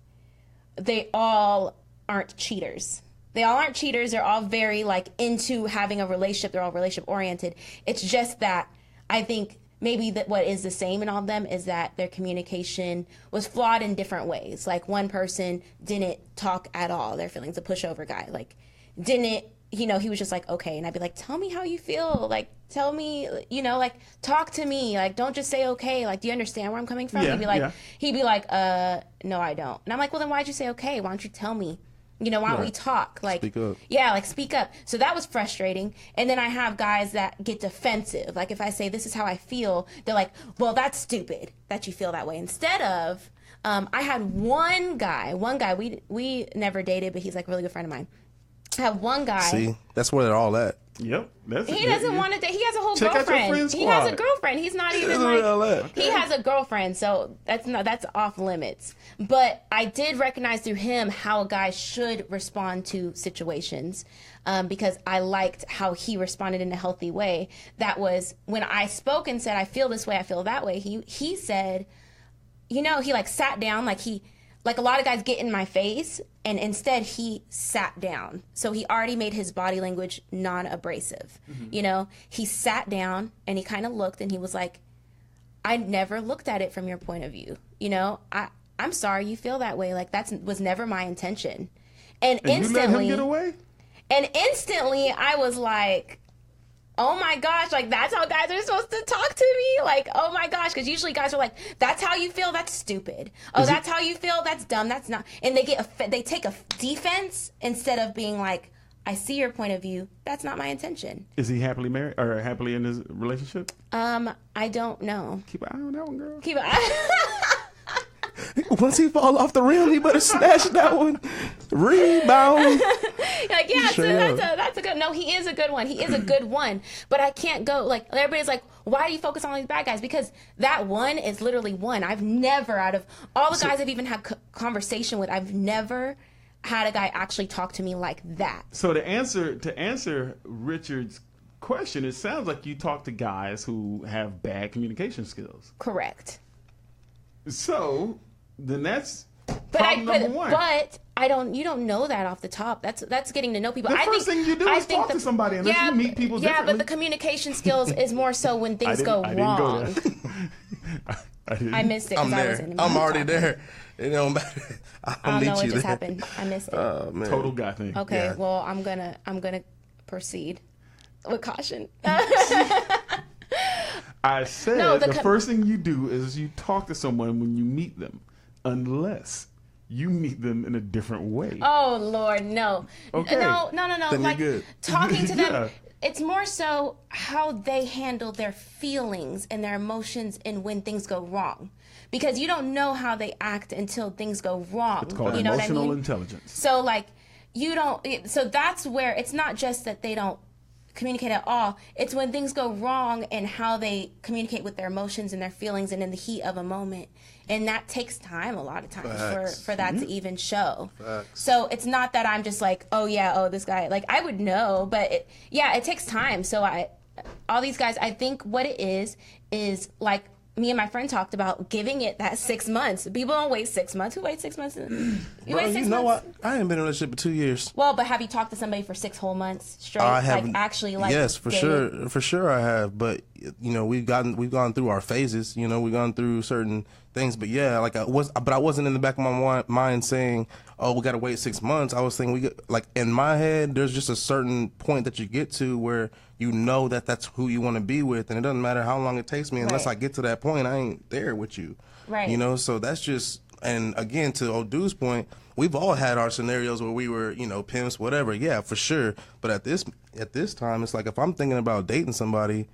they all aren't cheaters. They all aren't cheaters. They're all very, like, into having a relationship. They're all relationship oriented. It's just that I think maybe that what is the same in all of them is that their communication was flawed in different ways. Like one person didn't talk at all, their feelings, a pushover guy, like didn't, he was just like, okay. And I'd be like, tell me how you feel. Like, tell me, like talk to me. Like, don't just say, okay. Like, do you understand where I'm coming from? He'd be like, no, I don't. And I'm like, well, then why'd you say, okay? Why don't you tell me? Why don't we talk? Like, speak up. Yeah, like speak up. So that was frustrating. And then I have guys that get defensive. Like if I say, this is how I feel, they're like, well, that's stupid that you feel that way. Instead of, I had one guy, we never dated, but he's like a really good friend of mine. I have one guy. See, that's where they're all at. Yep. He doesn't want to date. He has a whole Check girlfriend. Out your friend he has a girlfriend. He's not even like, he has a girlfriend. So that's off limits. But I did recognize through him how a guy should respond to situations, because I liked how he responded in a healthy way. That was when I spoke and said, I feel this way, I feel that way. He said, he like sat down, like a lot of guys get in my face, and instead he sat down. So he already made his body language non-abrasive. Mm-hmm. He sat down and he kind of looked and he was like, I never looked at it from your point of view. I'm sorry you feel that way. Like was never my intention. And instantly, you let him get away? And instantly I was like, oh my gosh, like that's how guys are supposed to talk to me? Like, oh my gosh, because usually guys are like, that's how you feel? That's stupid. Oh, that's how you feel? That's dumb. That's not. And they take a defense instead of being like, I see your point of view. That's not my intention. Is he happily married or happily in his relationship? I don't know. Keep an eye on that one, girl. Keep an eye. Once he fall off the rim, he better snatch that one. Rebound. Like, yeah, so that's a good. No, he is a good one. He is a good one. But I can't go like everybody's like, why do you focus on these bad guys? Because that one is literally one. I've never, out of all the guys I've even had conversation with, I've never had a guy actually talk to me like that. So to answer Richard's question, it sounds like you talk to guys who have bad communication skills. Correct. So then that's number one. But you don't know that off the top. That's getting to know people. The first thing you do is talk to somebody, unless you meet people differently. Yeah, but the communication skills is more so when things go wrong. I missed it. I'm there. I'm already there. It don't matter. I don't know what just happened. I missed it. Oh, man. Total guy thing. Okay, yeah. well, I'm gonna proceed with caution. I said the first thing you do is you talk to someone when you meet them, unless you meet them in a different way. Oh Lord, no. Okay. No. Then like you're good. Talking to them. Yeah. It's more so how they handle their feelings and their emotions and when things go wrong. Because you don't know how they act until things go wrong. It's called emotional what I mean? Intelligence. So like so that's where it's not just that they don't communicate at all. It's when things go wrong and how they communicate with their emotions and their feelings and in the heat of a moment. And that takes time a lot of times for that to even show. Facts. So it's not that I'm just like, this guy, like I would know, but it takes time. So all these guys, I think what it is like me and my friend talked about giving it that 6 months. People don't wait 6 months. Who waits 6 months? Bro, you know what? I ain't been in a relationship for 2 years. Well, but have you talked to somebody for 6 whole months straight? I have, like actually like yes, for dated? sure I have. But we've gone through our phases. We've gone through certain things. But yeah, I wasn't in the back of my mind saying, oh, we got to wait 6 months. I was saying in my head, there's just a certain point that you get to where you know that that's who you want to be with, and it doesn't matter how long it takes me unless I get to that point. I ain't there with you, right? So that's just. And again, to old dude's point, we've all had our scenarios where we were, pimps, whatever. Yeah, for sure. But at this time, it's like if I'm thinking about dating somebody,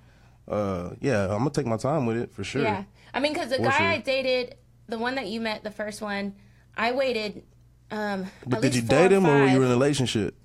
I'm gonna take my time with it for sure. Yeah, I mean, because the guy I dated, the one that you met, the first one, I waited. But did you date him or were you in a relationship?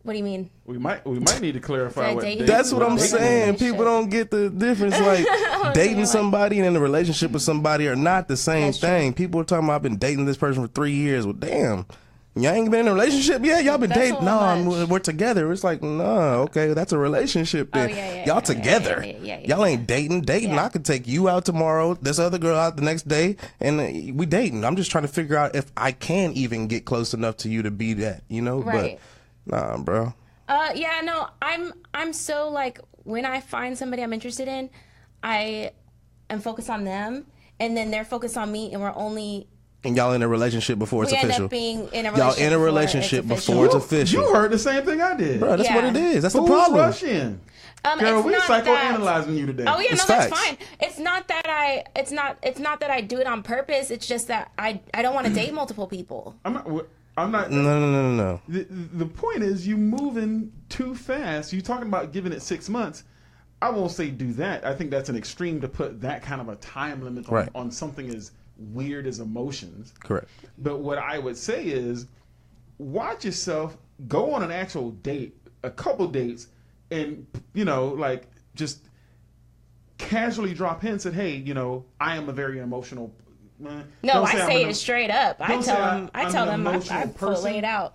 What do you mean? We might need to clarify what dating. That's what I'm saying. People don't get the difference. Like dating somebody and in a relationship with somebody are not the same thing. People are talking about I've been dating this person for 3 years. Well, damn. Y'all ain't been in a relationship yet? Y'all been dating? No, we're together. It's like, no, okay, that's a relationship then. Y'all together. Y'all ain't dating. I could take you out tomorrow, this other girl out the next day, and we dating. I'm just trying to figure out if I can even get close enough to you to be that, Right. But nah, bro. I'm so like when I find somebody I'm interested in, I am focused on them, and then they're focused on me, and we're only. And y'all in a relationship before it's official. We end up being in a relationship. Y'all in a relationship before it's official. You heard the same thing I did. Bro, that's what it is. That's the problem. Rush in. Girl, we psychoanalyzing you today. Oh yeah, it's that's facts. fine. It's not that I do it on purpose. It's just that I don't want to date multiple people. I'm not. No. The point is, you moving too fast. You talking about giving it 6 months. I won't say do that. I think that's an extreme to put that kind of a time limit on something as weird as emotions. Correct. But what I would say is, watch yourself. Go on an actual date, a couple dates, and like just casually drop hints that, hey, I am a very emotional. No, I say it straight up. I tell them I lay it out.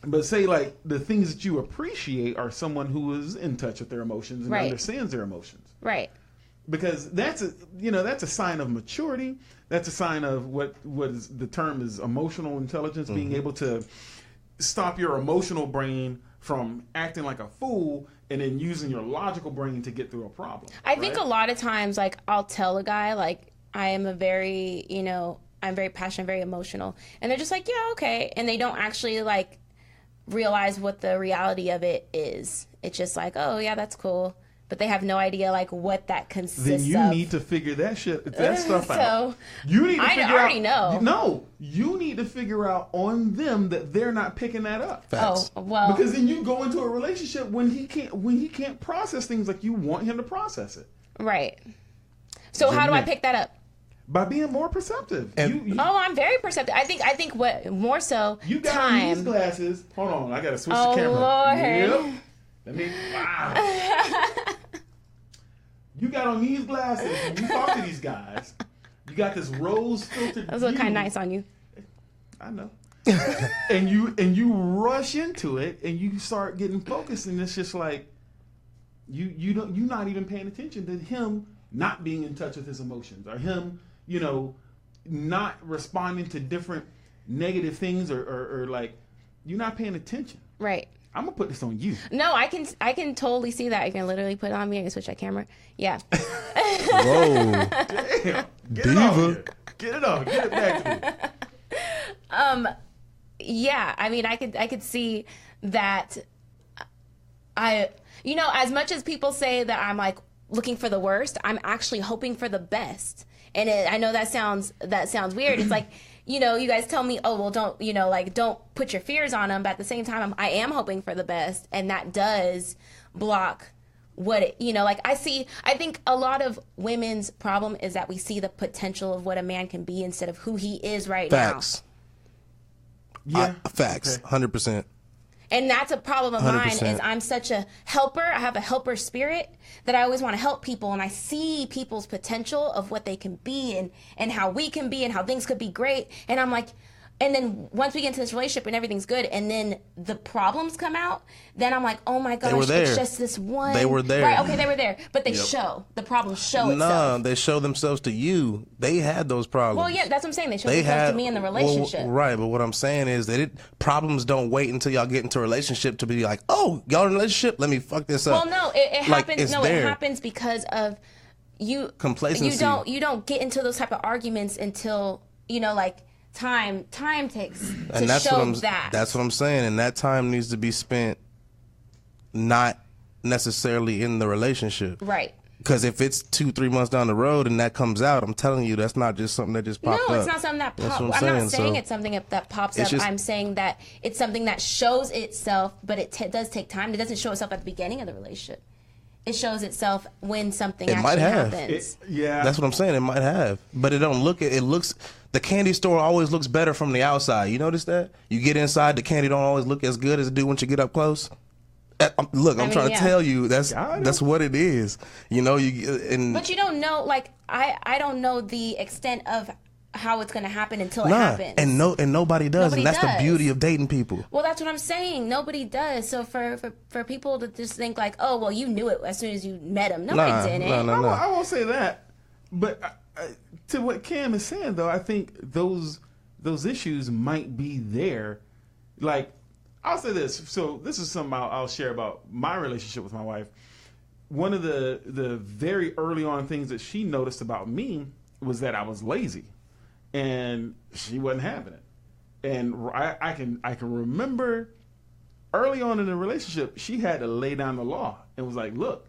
But say like the things that you appreciate are someone who is in touch with their emotions and understands their emotions. Right. Because that's a sign of maturity. That's a sign of what is the term is emotional intelligence, being able to stop your emotional brain from acting like a fool and then using your logical brain to get through a problem. I think a lot of times, like, I'll tell a guy, like, I am a very, I'm very passionate, very emotional. And they're just like, yeah, okay. And they don't actually, like, realize what the reality of it is. It's just like, oh, yeah, that's cool. But they have no idea, like, what that consists of. Then you need to figure that stuff out. You need to figure out. I already know. No, you need to figure out on them that they're not picking that up. Facts. Oh, well. Because then you go into a relationship when he can't process things like you want him to process it. Right. So how do I pick that up? By being more perceptive. I'm very perceptive. I think what more so you got time. On these glasses. Hold on, I gotta switch the camera. Lord. Yep. Wow. You got on these glasses and you talk to these guys. You got this rose filtered. Those look kind of nice on you. I know. and you rush into it and you start getting focused and it's just like you're not even paying attention to him not being in touch with his emotions or him not responding to different negative things or like you're not paying attention. Right. I'm gonna put this on you. No, I can totally see that. You can literally put it on me. I can switch that camera. Yeah. Whoa. Damn. Get it off. Get it off. Get it back to me. Yeah. I mean, I could see that. As much as people say that I'm like looking for the worst, I'm actually hoping for the best. And I know that sounds weird. It's like, you guys tell me, oh, well, don't put your fears on them. But at the same time, I am hoping for the best. And that does block I think a lot of women's problem is that we see the potential of what a man can be instead of who he is right Facts. now. Yeah. Facts. 100%. And that's a problem of 100%. mine is I'm such a helper. I have a helper spirit that I always want to help people. And I see people's potential of what they can be and how we can be and how things could be great. And I'm like, and then once we get into this relationship and everything's good and then the problems come out, then I'm like, oh my gosh, it's just this one. They were there. Right, okay, they were there. But they show. The problems show itself. No, they show themselves to you. They had those problems. Well, yeah, that's what I'm saying. They show themselves to me in the relationship. Well, right, but what I'm saying is that problems don't wait until y'all get into a relationship to be like, oh, y'all in a relationship? Let me fuck this up. Well, no, it happens. No, there. It happens because of you. Complacency. You don't get into those type of arguments until, time takes to show that. That's what I'm saying, and that time needs to be spent not necessarily in the relationship. Right. Because if it's 2-3 months down the road and that comes out, I'm telling you, that's not just something that just popped up. No, it's not something that pops up. I'm not saying it's something that pops up. I'm saying that it's something that shows itself, but it does take time. It doesn't show itself at the beginning of the relationship. It shows itself when something actually happens. That's what I'm saying. It might have, but it don't look. It looks. The candy store always looks better from the outside. You notice that? You get inside, the candy don't always look as good as it do once you get up close. Look, I'm trying to tell you that's what it is. But you don't know. Like I don't know the extent of how it's going to happen until it happens. And nobody does. And that's the beauty of dating people. Well, that's what I'm saying. Nobody does. So for people to just think like, oh, well, you knew it as soon as you met him. No, I didn't. No. I won't say that. But to what Cam is saying, though, I think those issues might be there. Like, I'll say this. So this is something I'll share about my relationship with my wife. one of the very early on things that she noticed about me was that I was lazy, and she wasn't having it. And I can remember early on in the relationship, she had to lay down the law and was like, "Look,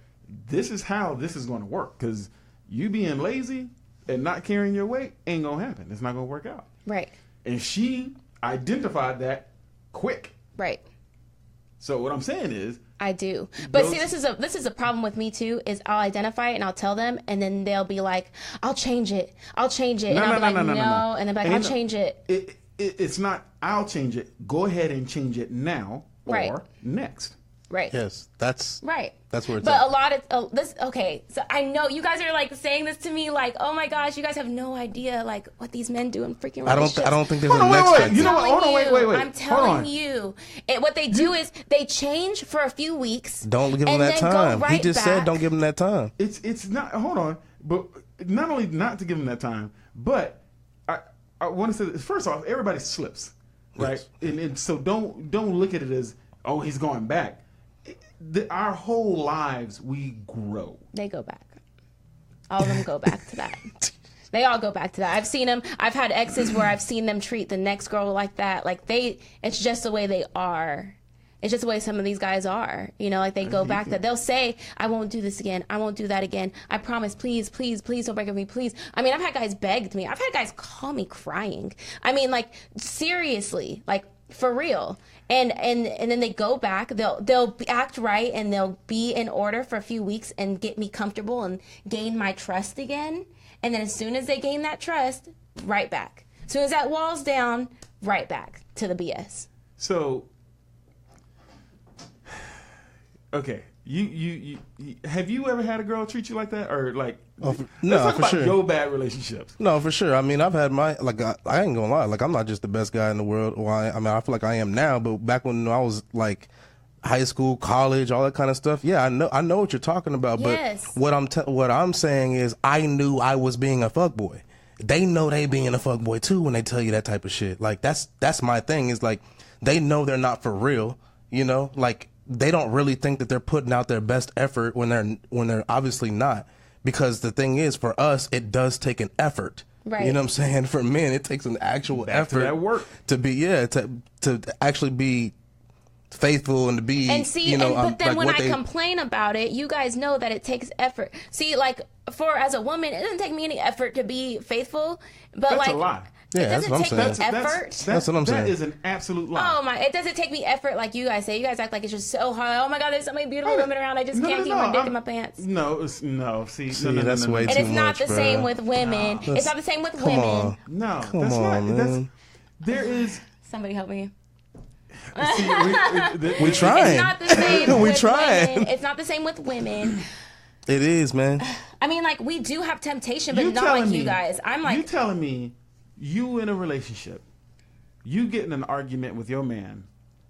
this is how this is going to work, because you being lazy and not carrying your weight ain't gonna happen. It's not gonna work out." Right. And she identified that quick. Right. So what I'm saying is, I do. But see, this is a problem with me too, is I'll identify it and I'll tell them, and then they'll be like, "I'll change it. I'll change it." And I'll be like, "No." And they'll be like, "I'll change it." It's not, "I'll change it." Go ahead and change it now or next. Right. Yes, that's right. That's where it's but at. a lot of this. Okay, so I know you guys are like saying this to me, like, "Oh my gosh, you guys have no idea like what these men do in freaking relationships." I don't think there's a next wait. You know what? Hold on, wait. I'm telling you, what they do is they change for a few weeks. Don't give them that time. He just said, "Don't give them that time." It's not. Hold on, but not only not to give them that time, but I want to say this. First off, everybody slips, right? Yes. And so don't look at it as, "Oh, he's going back." Our whole lives, we grow. They go back. All of them go back to that. They all go back to that. I've seen them. I've had exes where I've seen them treat the next girl like that. Like it's just the way they are. It's just the way some of these guys are. You know, like they go back that they'll say, "I won't do this again. I won't do that again. I promise. Please, please, please don't break up with me. Please." I mean, I've had guys beg me. I've had guys call me crying. I mean, like, seriously, like, for real. And then they go back. They'll act right and they'll be in order for a few weeks and get me comfortable and gain my trust again. And then as soon as they gain that trust, right back. As soon as that wall's down, right back to the BS. So, okay, you have you ever had a girl treat you like that, or like? No, let's talk for about sure. Your bad relationships. No, for sure. I mean, I've had my I ain't gonna lie. Like, I'm not just the best guy in the world. Well, I mean, I feel like I am now. But back when I was like high school, college, all that kind of stuff. Yeah, I know what you're talking about. Yes. But what I'm saying is, I knew I was being a fuckboy. They know they being a fuckboy too when they tell you that type of shit. Like, that's my thing. Is like, they know they're not for real. You know, like, they don't really think that they're putting out their best effort when they're obviously not. Because the thing is, for us, it does take an effort. Right. You know what I'm saying? For men, it takes an actual effort to that work. To be to actually be faithful and to be, and see, you know, but then like when I complain about it, you guys know that it takes effort. See, like, as a woman, it doesn't take me any effort to be faithful. But that's like, a lie. Yeah, it doesn't take me effort. That's what I'm saying. That is an absolute lie. Oh my! It doesn't take me effort like you guys say. You guys act like it's just so hard. Oh my God, there's so many beautiful women around. I just can't keep my dick in my pants. See, that's way and too it's not much, the bro. same with women. It's not the same with Come women. on. No, Come that's on, not. man. There is. Somebody help me. See, we trying. It's not the same. We with trying. women. It's not the same with women. It is, man. I mean, like, we do have temptation, but You not telling like me- you guys. I'm like, you telling me you in a relationship, you get in an argument with your man,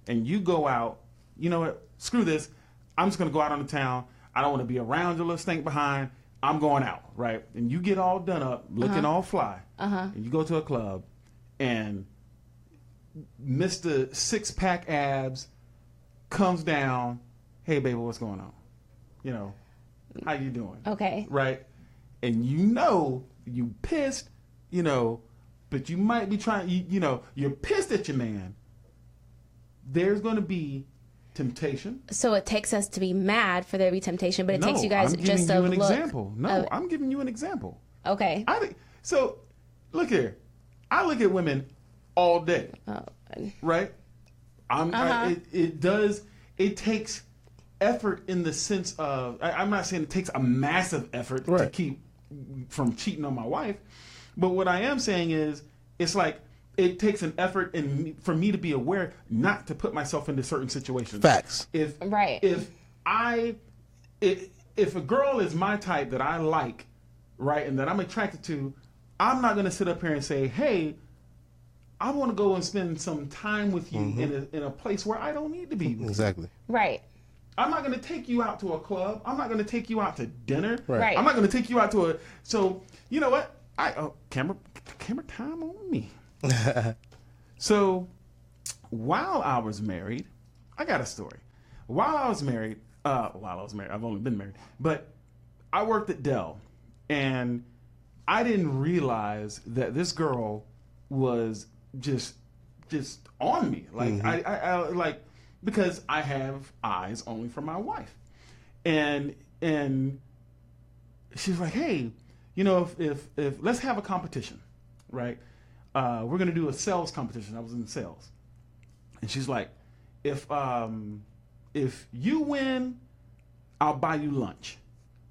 and you go out, you know what, screw this, I'm just going to go out on the town, I don't want to be around your little stink behind, I'm going out, right? And you get all done up, looking all fly, and you go to a club, and Mr. Six-Pack Abs comes down, "Hey, baby, what's going on? You know, how you doing?" okay. Right? And you know, you pissed, you know, but you might be trying, you know, you're pissed at your man. There's going to be temptation. So it takes us to be mad for there to be temptation, but it takes you guys I'm just giving a you an look. example. No, I'm giving you an example. Okay. So, look here. I look at women all day, Oh, right? It takes effort in the sense of, I'm not saying it takes a massive effort to Right. keep from cheating on my wife, but what I am saying is, it's like, it takes an effort for me to be aware not to put myself into certain situations. Facts. Right. If a girl is my type that I like, right, and that I'm attracted to, I'm not going to sit up here and say, "Hey, I want to go and spend some time with you in a place where I don't need to be with you." Exactly. Right. I'm not going to take you out to a club. I'm not going to take you out to dinner. Right. I'm not going to take you out to so, you know what? Camera time on me. So, while I was married, I got a story. While I was married, while I was married. I've only been married. But I worked at Dell, and I didn't realize that this girl was just on me. Like I like, because I have eyes only for my wife, and she was like, hey, if let's have a competition, right? We're gonna do a sales competition. I was in sales, and she's like, if you win, I'll buy you lunch.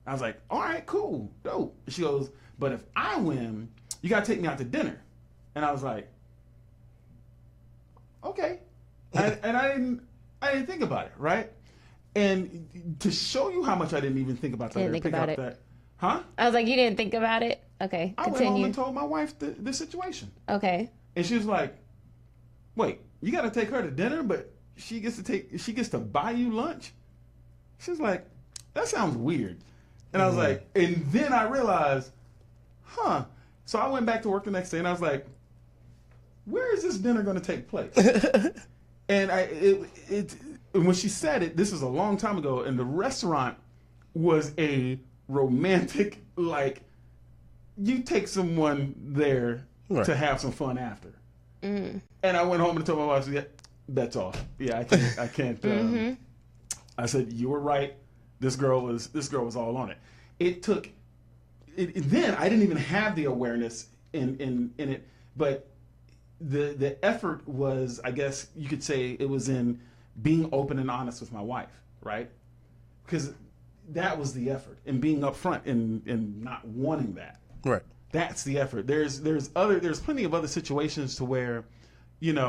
I was like, all right, cool, dope. She goes, but if I win, you gotta take me out to dinner. And I was like, okay. And I didn't think about it, right? And to show you how much I didn't even think about that, didn't think about it. That, huh? I was like, you didn't think about it? Okay, I went home and told my wife the situation. Okay. And she was like, wait, you got to take her to dinner, but she gets to buy you lunch? She was like, that sounds weird. And I was like, and then I realized, huh. So I went back to work the next day, and I was like, where is this dinner going to take place? And when she said it, this was a long time ago, and the restaurant was a romantic, like, you take someone there to have some fun after. Mm. And I went home and told my wife, yeah, that's off. Yeah, I can't. I said, you were right. This girl was all on it. Then I didn't even have the awareness in it, but the effort was, I guess you could say, it was in being open and honest with my wife, right? Because that was the effort, and being upfront and not wanting that. Right. That's the effort. There's plenty of other situations to where, it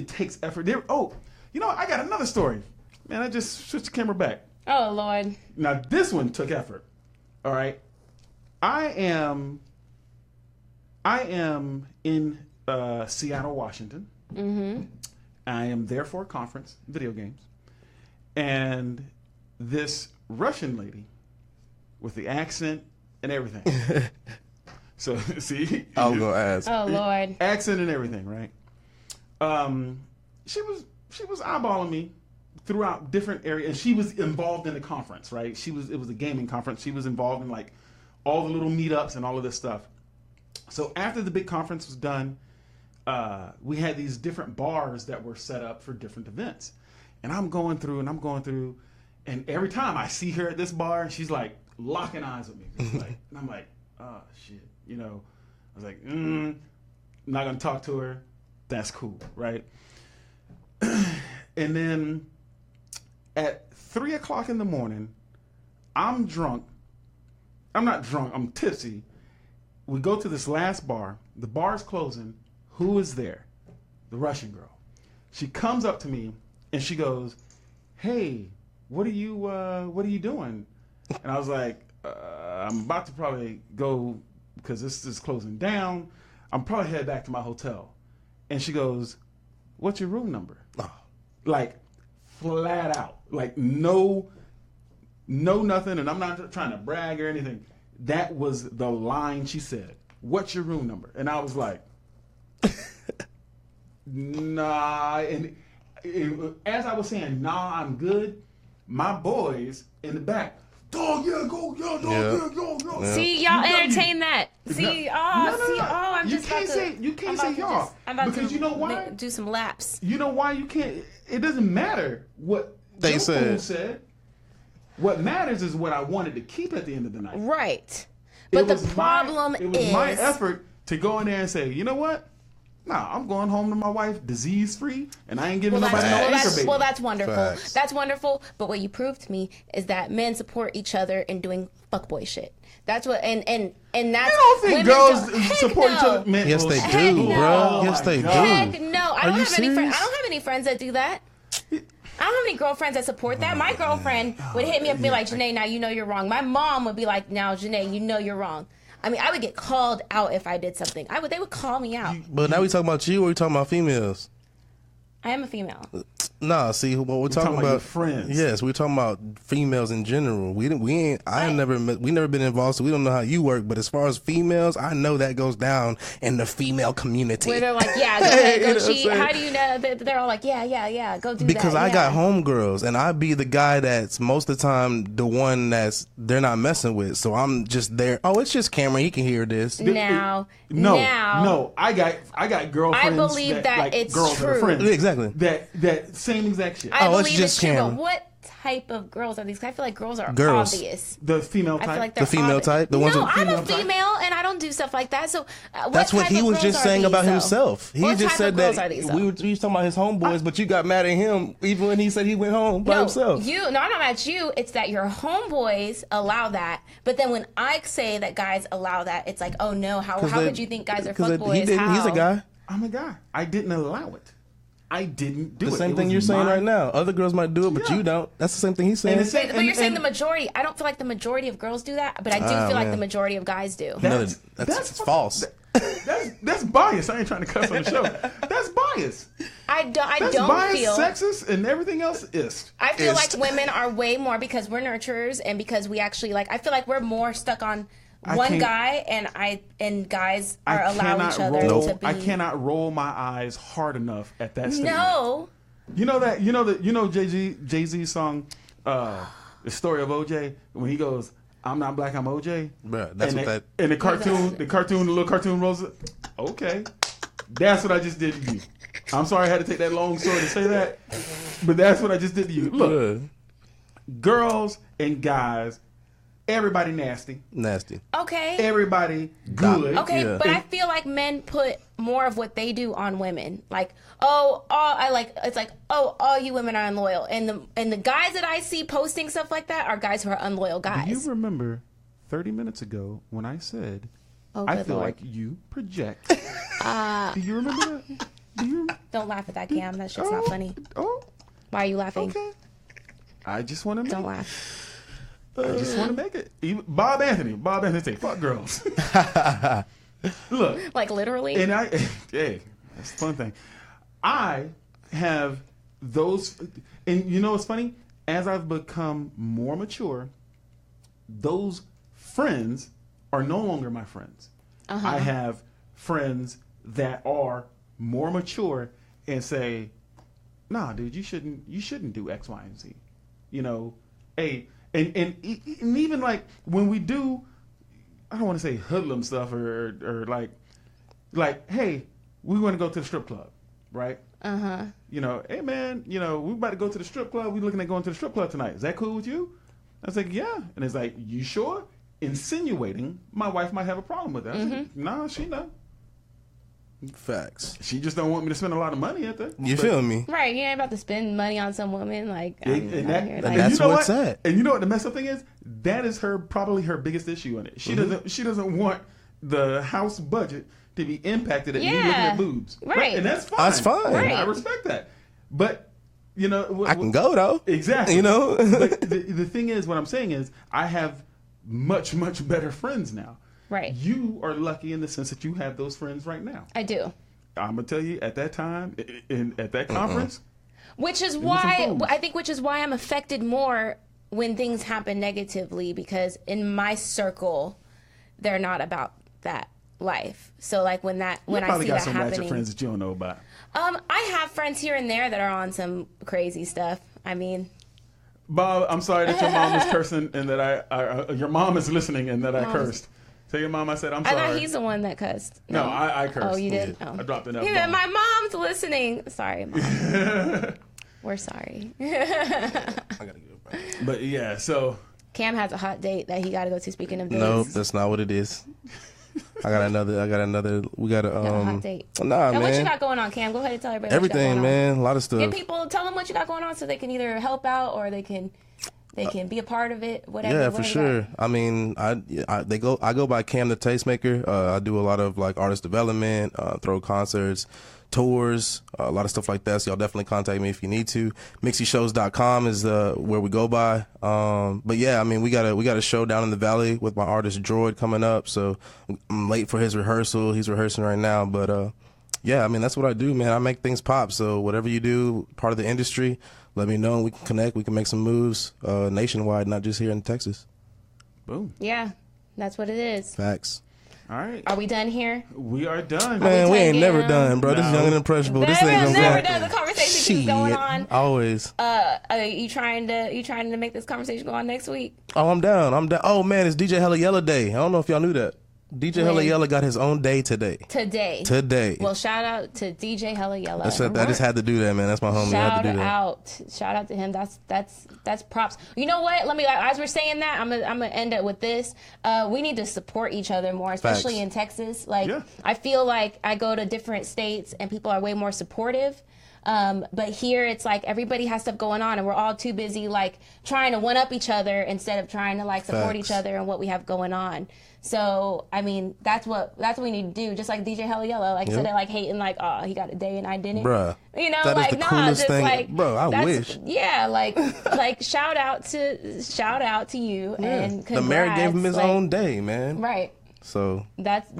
takes effort. I got another story. Man, I just switched the camera back. Oh, Lord. Now, this one took effort. All right. I am in Seattle, Washington. Mm-hmm. I am there for a conference, video games. And this Russian lady with the accent and everything. So, see? I was going to ask. Oh, Lord. Accent and everything, right? She was eyeballing me throughout different areas, and she was involved in the conference, right? It was a gaming conference. She was involved in like all the little meetups and all of this stuff. So after the big conference was done, we had these different bars that were set up for different events. And I'm going through, and every time I see her at this bar, she's like locking eyes with me. And I'm like, oh shit, I was like, I'm not gonna talk to her. That's cool, right? And then at 3:00 in the morning, I'm drunk. I'm not drunk, I'm tipsy. We go to this last bar. The bar's closing. Who is there? The Russian girl. She comes up to me and she goes, hey, what are you doing? And I was like, I'm about to probably go, because this is closing down. I'm probably head back to my hotel. And she goes, what's your room number? Oh. Like, flat out. Like, no nothing, and I'm not trying to brag or anything. That was the line she said. What's your room number? And I was like, nah. And as I was saying, nah, I'm good, my boys in the back, dog, yeah, go, yeah, dog, yeah, go. Yeah. See, y'all entertain that. See, I'm you just can't about to, you can't say y'all. Because you know why? Do some laps. You know why you can't? It doesn't matter what they said. What matters is what I wanted to keep at the end of the night. Right. But the problem it was my effort to go in there and say, you know what? Nah, I'm going home to my wife, disease-free, and I ain't giving nobody no anchor baby. Well, that's wonderful. Facts. That's wonderful. But what you proved to me is that men support each other in doing fuckboy shit. That's what, and that's. You don't think girls support each other? Man, yes, they do, bro. Yes, they do. Heck no. I don't have any friends. I don't have any friends that do that. I don't have any girlfriends that support that. My girlfriend would hit me up and be like, Janae, now you know you're wrong. My mom would be like, now, Janae, you know you're wrong. I mean, I would get called out if I did something. They would call me out. But now we talking about you, or we talking about females? I am a female. Nah, see what we're talking about. Friends. Yes, we're talking about females in general. We ain't. Never been involved, so we don't know how you work. But as far as females, I know that goes down in the female community. Where they're like, yeah, go ahead, go cheat. How do you know that they're all like, yeah, go do that? Because I got homegirls, and I be the guy that's most of the time the one that's they're not messing with. So I'm just there. Oh, it's just Cameron. He can hear this. No, I got girlfriends. I believe that like, it's girls true. That are friends. Exactly. That same exact shit. I believe it's just it's true, Cameron. but what type of girls are these? I feel like girls are Girls. obvious. The female type. I feel like The female type? The ones no, with I'm a female female and I don't do stuff like that. So That's what he was just saying about himself. He what just type said of girls that are these, we were talking about his homeboys, but you got mad at him even when he said he went home by himself. I'm not mad at you. It's that your homeboys allow that, but then when I say that guys allow that, it's like, oh no, how could you think guys are fuckboys? He's a guy. I'm a guy. I didn't allow it. I didn't do it. The same thing you're saying right now. Other girls might do it, but you don't. That's the same thing he's saying. But you're saying the majority. I don't feel like the majority of girls do that, but I do feel like the majority of guys do. That's false. That's bias. I ain't trying to cuss on the show. That's bias. I don't bias, feel sexist, and everything else is. I feel like women are way more because we're nurturers and because we actually like. I feel like we're more stuck on one guy, and guys are allowing each other to be. I cannot roll my eyes hard enough at that statement. No. You know Jay-Z's song, The Story of OJ, when he goes, I'm not black, I'm OJ. Bruh, that's and the little cartoon rolls. Okay, that's what I just did to you. I'm sorry I had to take that long story to say that, but that's what I just did to you. Look, girls and guys, everybody nasty. Okay. Everybody good. Okay, yeah. But I feel like men put more of what they do on women. Like, all you women are unloyal. And the guys that I see posting stuff like that are guys who are unloyal guys. Do you remember 30 minutes ago when I said, I feel like you project? Do you remember that? Don't laugh at that, Cam. That shit's not funny. Why are you laughing? Okay. I just want to Don't laugh. I just want to make it. Bob Anthony say, fuck girls. Look. Like literally? And hey, that's the fun thing. I have those, and you know what's funny? As I've become more mature, those friends are no longer my friends. I have friends that are more mature and say, nah, dude, you shouldn't do X, Y, and Z. You know, hey, and even like when we do, I don't want to say hoodlum stuff or like, hey, we want to go to the strip club, right? You know, hey man, you know, we about to go to the strip club. We looking at going to the strip club tonight. Is that cool with you? I was like, yeah. And it's like, you sure? Insinuating my wife might have a problem with that. I was like, nah, she not. Facts. She just don't want me to spend a lot of money at that. You feel me? Right. You ain't about to spend money on some woman. Like, that's what's at. And you know what the messed up thing is? That is probably her biggest issue in it. She doesn't want the house budget to be impacted at me looking at boobs. Right. And that's fine. That's fine. Right. I respect that. But, you know. I can go, though. Exactly. You know? But the thing is, what I'm saying is, I have much, much better friends now. Right. You are lucky in the sense that you have those friends right now. I do. I'm going to tell you, at that time, at that conference. Which is why I'm affected more when things happen negatively, because in my circle, they're not about that life. So like when I see that happening. You probably got some ratchet friends that you don't know about. I have friends here and there that are on some crazy stuff. I mean, Bob, I'm sorry that your mom was cursing and that your mom is listening and that I cursed. Tell your mom I said I'm sorry. I thought he's the one that cussed. No, I cursed. Oh, you did? Oh. I dropped it up. Yeah, my mom's listening. Sorry, Mom. We're sorry. I gotta get it. But yeah, so Cam has a hot date that he got to go to. Speaking of dates. No, that's not what it is. I got another. We got a hot date. Nah, man. What you got going on, Cam? Go ahead and tell everybody. Everything, man. A lot of stuff. Get people, tell them what you got going on so they can either help out or they can be a part of it. Whatever. Yeah, for sure. I mean, I go by Cam the Tastemaker. I do a lot of like artist development, throw concerts, tours, a lot of stuff like that. So y'all definitely contact me if you need to. MixieShows.com is where we go by. But yeah, I mean, we got a show down in the Valley with my artist Droid coming up. So I'm late for his rehearsal. He's rehearsing right now, but Yeah, I mean, that's what I do, man. I make things pop. So whatever you do, part of the industry, let me know. We can connect. We can make some moves nationwide, not just here in Texas. Boom. Yeah, that's what it is. Facts. All right. Are we done here? We are done. Man, we ain't never done, bro. This is Young and Impressionable. This ain't gonna never done. The conversation keeps going on. Always. You trying to make this conversation go on next week? Oh, I'm down. Oh man, it's DJ Hella Yella Day. I don't know if y'all knew that. DJ Hella Yella got his own day today. Today. Well, shout out to DJ Hella Yella. I just had to do that, man. That's my homie. Shout out to him. That's props. You know what? As we're saying that, I'm gonna end it with this. We need to support each other more, especially in Texas. I feel like I go to different states and people are way more supportive. But here it's like everybody has stuff going on and we're all too busy trying to one up each other instead of trying to support each other and what we have going on. So I mean that's what we need to do. Just like DJ Hella Yellow, said it hating oh he got a day and I didn't. Bruh. You know, that is the coolest thing. Bro, I wish. Yeah, shout out to you and congrats. The mayor gave him his own day, man. Right. So that's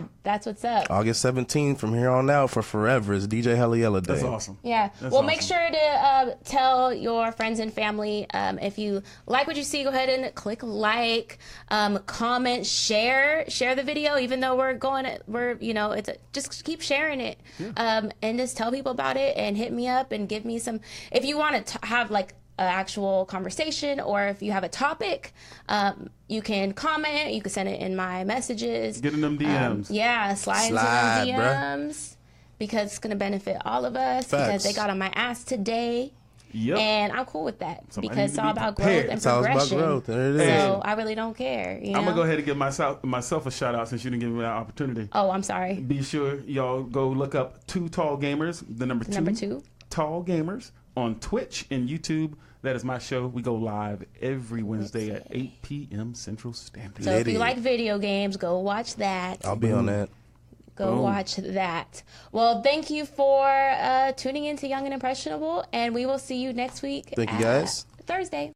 what's up. August 17th from here on out for forever is DJ Hella Yella Day. That's awesome. Yeah. Make sure to tell your friends and family if you like what you see. Go ahead and click like, comment, share the video. Even though just keep sharing it, and just tell people about it and hit me up and give me some. If you want to have an actual conversation or if you have a topic, you can comment, you can send it in my messages. Get in them DMs. Slide into them DMs, bruh. Because it's going to benefit all of us. Facts. Because they got on my ass today. Yep. And I'm cool with that because it's all about growth and it's all progression. about growth. There it is. So I really don't care. I'm going to go ahead and give myself a shout out since you didn't give me that opportunity. Oh, I'm sorry. Be sure y'all go look up 2 Tall Gamers, the number 2 Tall Gamers on Twitch and YouTube. That is my show. We go live every Wednesday at 8 p.m. Central Standard. So if you like video games, go watch that. I'll be on that. Go watch that. Well, thank you for tuning in to Young and Impressionable, and we will see you next week. Thank you, guys. Thursday.